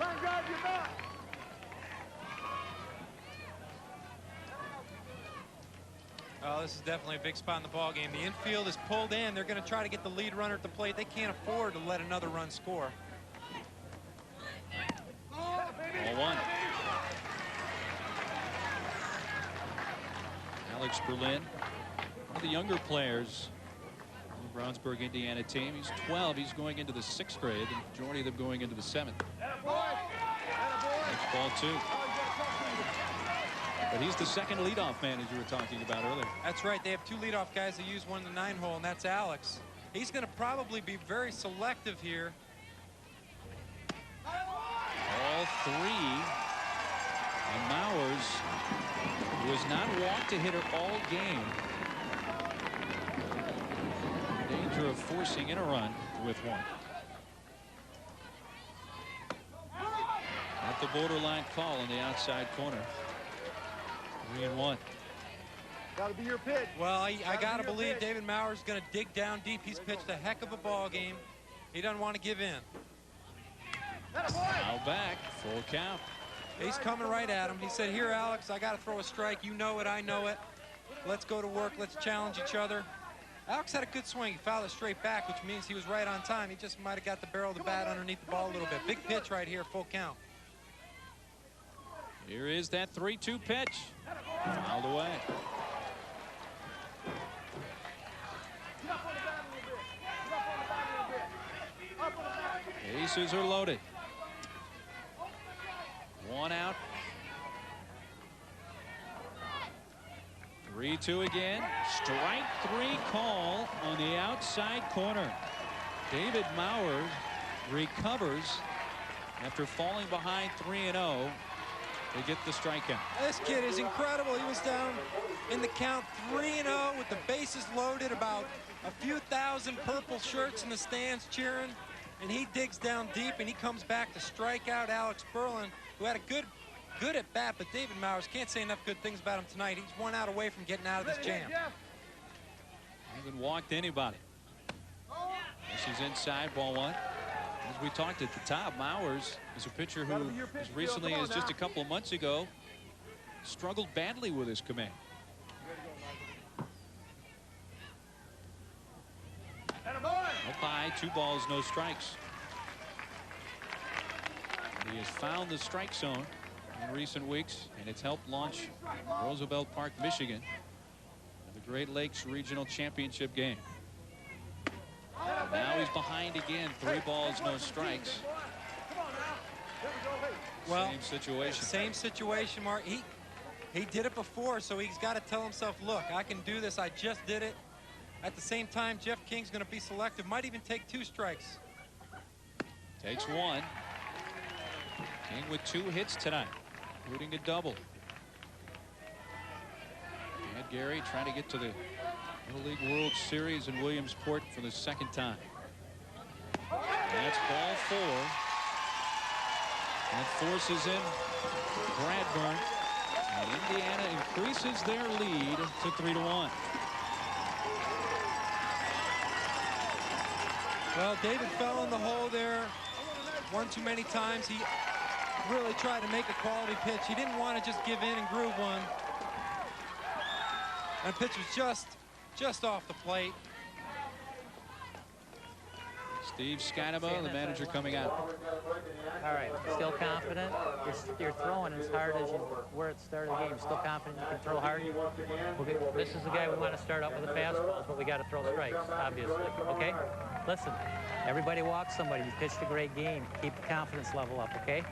Oh, this is definitely a big spot in the ball game. The infield is pulled in. They're going to try to get the lead runner at the plate. They can't afford to let another run score. 0-1. Alex Berlin The younger players on the Brownsburg, Indiana team. He's 12. He's going into the 6th grade. The majority of them going into the 7th. Next ball 2. But he's the second leadoff man, as you were talking about earlier. That's right. They have 2 leadoff guys that use 1 in the 9-hole, and that's Alex. He's going to probably be very selective here. All 3. And Mowers, who has not walked a hitter all game, in danger of forcing in a run with 1. At the borderline call in the outside corner. 3-1. Got to be your pitch. Well, I got to believe David Mowers is going to dig down deep. He's pitched a heck of a ball game. He doesn't want to give in. Now back, full count. He's coming right at him. He said, here, Alex, I got to throw a strike. You know it, I know it. Let's go to work. Let's challenge each other. Alex had a good swing. He fouled it straight back, which means he was right on time. He just might have got the barrel of the bat underneath the ball a little bit. Big pitch right here, full count. Here is that 3-2 pitch. Fouled away. Bases are loaded. 1 out. 3-2 again. Strike 3 call on the outside corner. David Mowers recovers after falling behind 3-0. They get the strikeout. This kid is incredible. He was down in the count 3-0 with the bases loaded, about a few thousand purple shirts in the stands cheering, and he digs down deep and he comes back to strike out Alex Berlin, who had a good at bat, but David Mowers can't say enough good things about him tonight. He's 1 out away from getting out of this jam. Hasn't walked anybody. This is inside, ball 1. As we talked at the top, Mowers is a pitcher who, as recently as just a couple of months ago, struggled badly with his command. Up high, 2 balls, no strikes. He has found the strike zone in recent weeks, and it's helped launch Roosevelt Park, Michigan, the Great Lakes Regional Championship game. Now he's behind again. 3 balls, no strikes. Well, same situation. Same situation, Mark. He did it before, so he's got to tell himself, look, I can do this. I just did it. At the same time, Jeff King's going to be selective. Might even take 2 strikes. Takes 1. King with 2 hits tonight, including a double. And Gary trying to get to the Little League World Series in Williamsport for the 2nd time. That's ball 4. That forces in Bradburn. And Indiana increases their lead to 3-1. Well, David fell in the hole there 1 too many times. He really tried to make a quality pitch. He didn't want to just give in and groove one. And the pitch was just off the plate. Steve Scanaba, the manager, coming out. All right, still confident? You're throwing as hard as you were at the start of the game. Still confident you can throw hard? This is the guy we want to start up with the fastballs, but we got to throw strikes, obviously. Okay? Listen, everybody walks somebody. You pitched a great game. Keep the confidence level up, okay?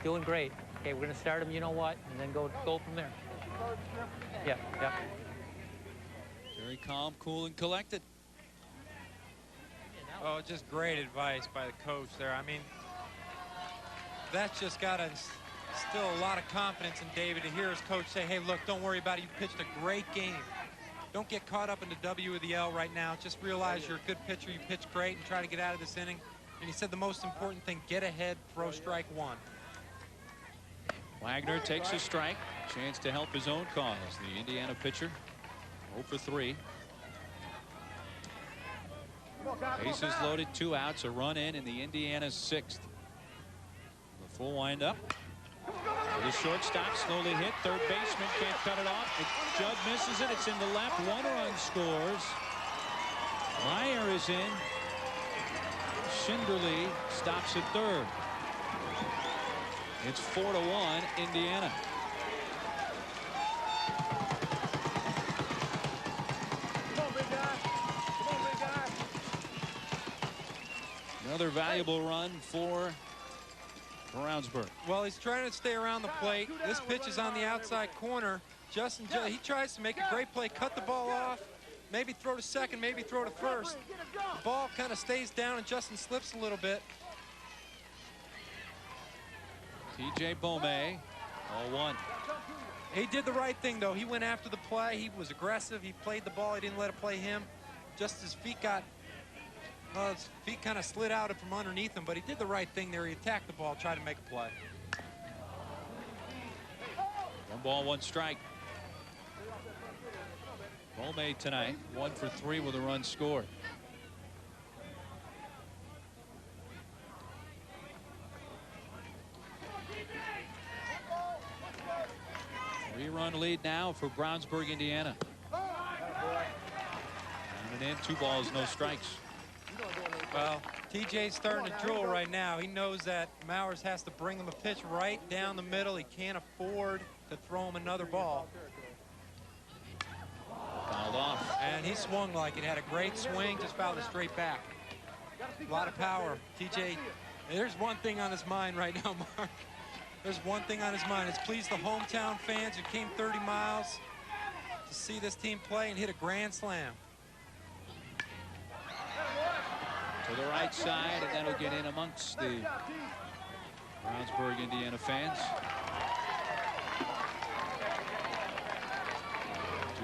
Doing great. Okay, we're going to start him, you know what, and then go from there. Yeah. Very calm, cool, and collected. Oh, just great advice by the coach there. I mean, that's just got to instill a lot of confidence in David to hear his coach say, hey, look, don't worry about it. You pitched a great game. Don't get caught up in the W or the L right now. Just realize you're a good pitcher. You pitched great and try to get out of this inning. And he said the most important thing, get ahead, throw strike 1. Wagner takes a strike. Chance to help his own cause. The Indiana pitcher 0 for 3. Bases loaded, 2 outs, a run in the Indiana 6th. The full windup. The shortstop slowly hit. Third baseman can't cut it off. Judd misses it. It's in the left. 1 run scores. Meyer is in. Schinderly stops at third. It's 4-1 Indiana. Another valuable run for Brownsburg. Well, he's trying to stay around the plate. This pitch is on the outside corner. Justin, he tries to make a great play, cut the ball off, maybe throw to second, maybe throw to first. The ball kind of stays down and Justin slips a little bit. TJ Bomay, 0-1. He did the right thing, though. He went after the play. He was aggressive. He played the ball. He didn't let it play him. Just his feet kind of slid out from underneath him, but he did the right thing there. He attacked the ball, tried to make a play. 1 ball, 1 strike. Bomay tonight, 1 for 3 with a run scored. Three-run lead now for Brownsburg, Indiana. Down and in, 2 balls, no strikes. Well, TJ's starting to drool right now. He knows that Mowers has to bring him a pitch right down the middle. He can't afford to throw him another ball. Fouled off. And he swung like it. Had a great swing, just fouled it straight back. A lot of power. TJ, there's one thing on his mind right now, Mark. There's one thing on his mind. It's please the hometown fans who came 30 miles to see this team play and hit a grand slam. To the right side, and that'll get in amongst the Brownsburg, Indiana fans.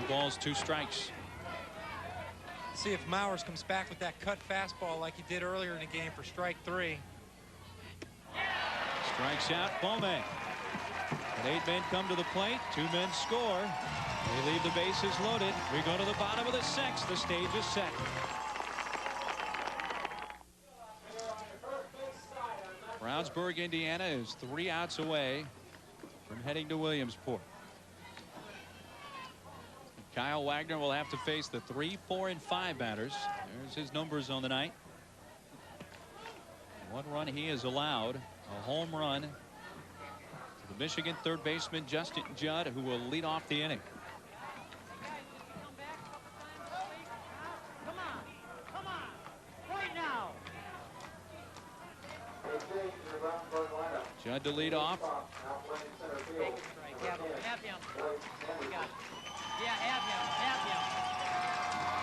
2 balls, 2 strikes. See if Mowers comes back with that cut fastball like he did earlier in the game for strike 3. Strikes out Bomay. And 8 men come to the plate. 2 men score. They leave the bases loaded. We go to the bottom of the 6th. The stage is set. Brownsburg, Indiana is 3 outs away from heading to Williamsport. Kyle Wagner will have to face the 3, 4, and 5 batters. There's his numbers on the night. 1 run he has allowed. A home run to the Michigan third baseman Justin Judd, who will lead off the inning. Come on, right now. Judd to lead off.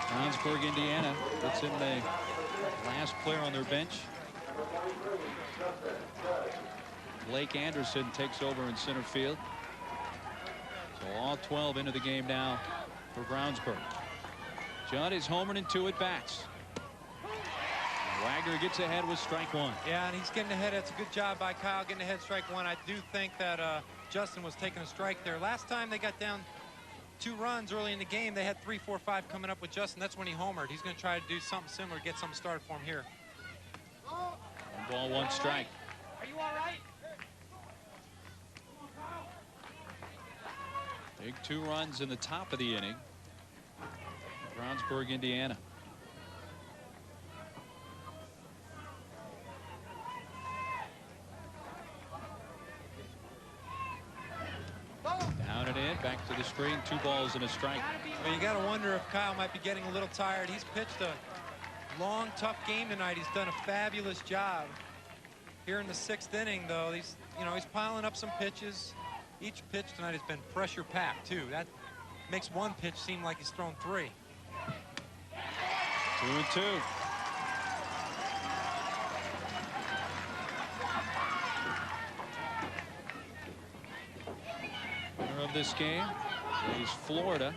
Brownsburg, Indiana puts in the last player on their bench. Blake Anderson takes over in center field. So all 12 into the game now for Brownsburg. Judd is homered in 2 at-bats. Wagner gets ahead with strike 1. Yeah, and he's getting ahead. That's a good job by Kyle getting ahead strike 1. I do think that Justin was taking a strike there. Last time they got down 2 runs early in the game, they had 3, 4, 5 coming up with Justin. That's when he homered. He's going to try to do something similar, get something started for him here. 1 ball, 1 strike. Are you all right? Big 2 runs in the top of the inning. Brownsburg, Indiana. Down and in, back to the screen, 2 balls and a strike. Well, you got to wonder if Kyle might be getting a little tired. He's pitched a long, tough game tonight. He's done a fabulous job. Here in the 6th inning, though, he's piling up some pitches. Each pitch tonight has been pressure packed too. That makes one pitch seem like he's thrown 3. 2-2. Winner of this game is Florida.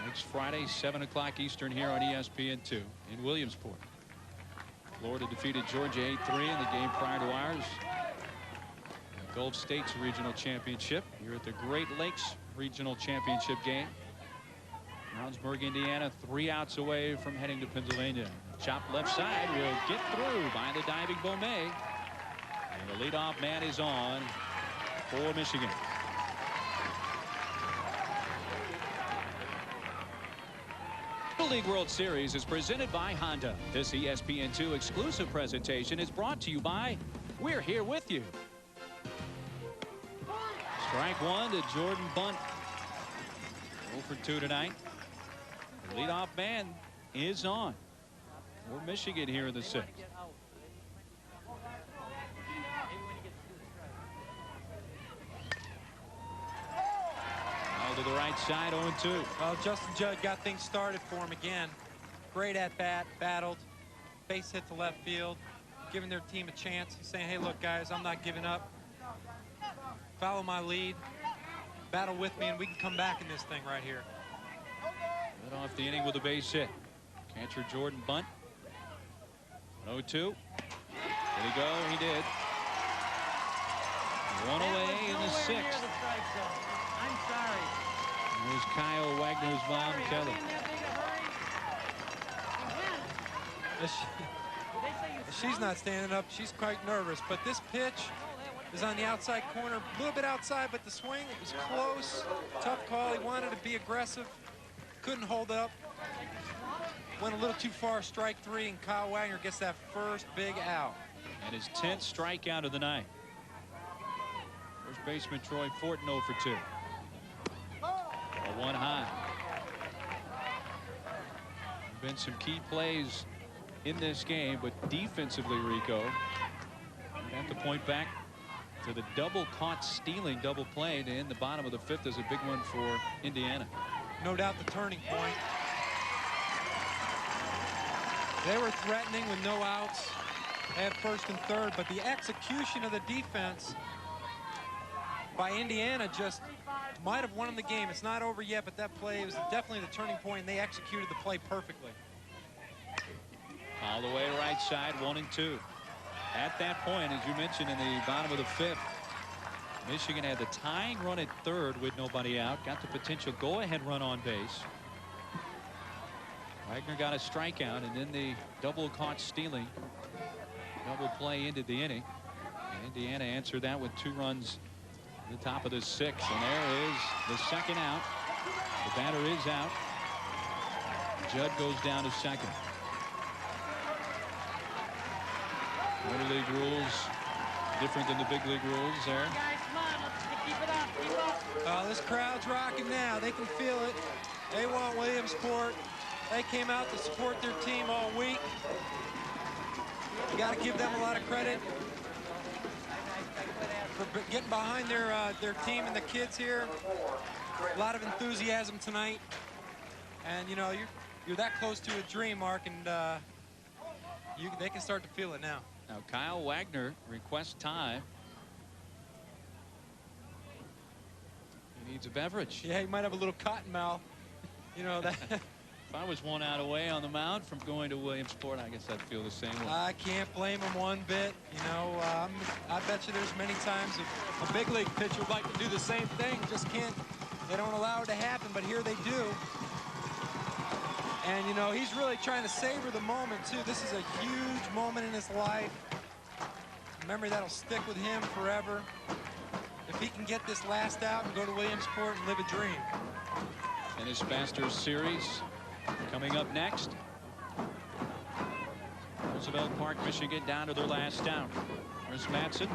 Next Friday, 7 o'clock Eastern here on ESPN2 in Williamsport. Florida defeated Georgia 8-3 in the game prior to ours. The Gulf States Regional Championship here at the Great Lakes Regional Championship game. Brownsburg, Indiana, 3 outs away from heading to Pennsylvania. Chopped left side will get through by the diving Bomay. And the leadoff man is on for Michigan. Little League World Series is presented by Honda. This ESPN2 exclusive presentation is brought to you by We're Here With You. Strike 1 to Jordan Bunt. 0 for 2 tonight. The leadoff man is on. for Michigan here in the 6th. To the right side, 0-2. Well, Justin Judd got things started for him again. Great at bat, battled, base hit to left field, giving their team a chance. He's saying, hey, look, guys, I'm not giving up. Follow my lead, battle with me, and we can come back in this thing right here. Led off the inning with a base hit. Catcher Jordan bunt. 0-2. Did he go? He did. One away in the 6th. I'm sorry. There's Kyle Wagner's mom, Kelly. She's not standing up. She's quite nervous. But this pitch is on the outside corner, a little bit outside, but the swing was close. Tough call. He wanted to be aggressive. Couldn't hold up. Went a little too far, strike 3, and Kyle Wagner gets that first big out. And his 10th strikeout of the night. First baseman Troy Fortin 0 for 2. A 1 high. There have been some key plays in this game, but defensively, Rico, you have to point back to the double caught stealing double play to end the bottom of the 5th is a big one for Indiana. No doubt the turning point. They were threatening with no outs at 1st and 3rd, but the execution of the defense by Indiana just might have won them the game. It's not over yet, but that play was definitely the turning point, and they executed the play perfectly. All the way right side, 1-2. At that point, as you mentioned, in the bottom of the 5th, Michigan had the tying run at 3rd with nobody out, got the potential go-ahead run on base. Wagner got a strikeout, and then the double caught stealing double play ended the inning. And Indiana answered that with 2 runs at the top of the 6th, and there is the 2nd out. The batter is out. Judd goes down to 2nd. Little league rules different than the big league rules there. Guys, come on, let's keep it up, keep up. This crowd's rocking now. They can feel it. They want Williamsport. They came out to support their team all week. You got to give them a lot of credit for getting behind their team and the kids here. A lot of enthusiasm tonight, and you know you're that close to a dream, Mark, and they can start to feel it now. Now Kyle Wagner requests time. He needs a beverage. Yeah, he might have a little cotton mouth. You know that. If I was 1 out away on the mound from going to Williamsport, I guess I'd feel the same way. I can't blame him one bit. You know, I bet you there's many times a big league pitcher would like to do the same thing, just can't. They don't allow it to happen, but here they do. And, you know, he's really trying to savor the moment, too. This is a huge moment in his life. A memory that'll stick with him forever. If he can get this last out and go to Williamsport and live a dream. And his Masters series coming up next. Roosevelt Park, Michigan, down to their last out. There's Matson.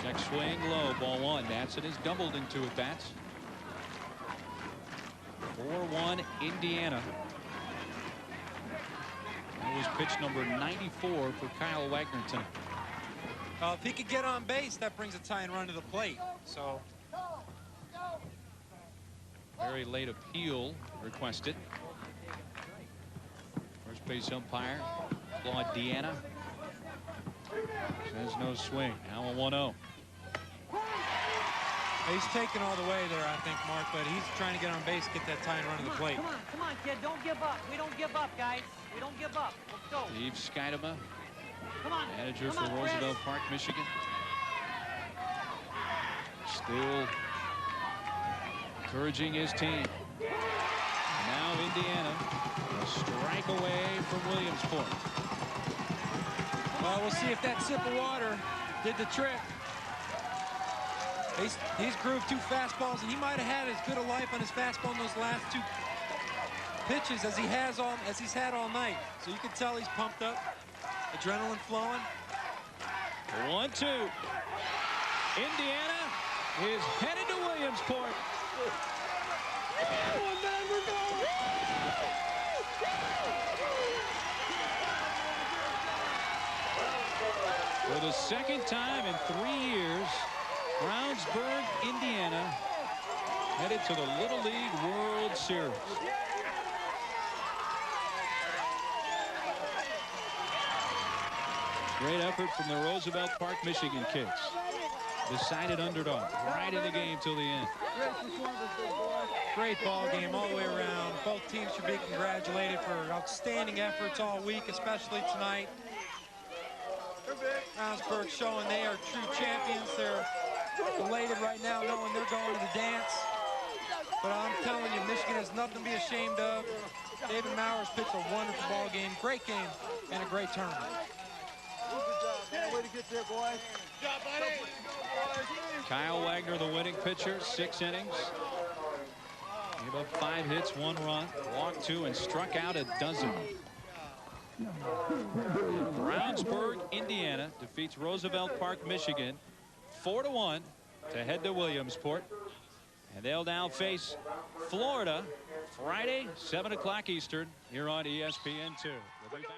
Check swing low, ball 1. Matson has doubled in 2 at-bats. 4-1 Indiana. That was pitch number 94 for Kyle Wagner tonight. If he could get on base, that brings a tying run to the plate. So very late appeal requested. First base umpire Claude Deanna says no swing. Now a 1-0. He's taken all the way there, I think, Mark, but he's trying to get on base, get that tying run to the plate. Come on, kid, don't give up. We don't give up, guys. We don't give up. Let's go. Steve Skidema, come on, manager for Roosevelt Park, Michigan. Still encouraging his team. Now Indiana a strike away from Williamsport. Well, we'll see if that sip of water did the trick. He's grooved 2 fastballs, and he might have had as good a life on his fastball in those last 2 pitches as he's had all night. So you can tell he's pumped up, adrenaline flowing. 1-2. Indiana is headed to Williamsport. For the second time in 3 years, Brownsburg, Indiana, headed to the Little League World Series. Great effort from the Roosevelt Park, Michigan kids. Decided underdog right in the game till the end. Great ball game all the way around. Both teams should be congratulated for outstanding efforts all week, especially tonight. Brownsburg showing they are true champions. They're elated right now knowing they're going to the dance. But I'm telling you, Michigan has nothing to be ashamed of. David Mowers pitched a wonderful ball game, great game, and a great tournament. Way to get there, boys. Kyle Wagner, the winning pitcher, 6 innings. Gave up 5 hits, 1 run, walked 2, and struck out a dozen. Brownsburg, Indiana defeats Roosevelt Park, Michigan 4-1 to head to Williamsport. And they'll now face Florida Friday, 7 o'clock Eastern, here on ESPN2. We'll be back.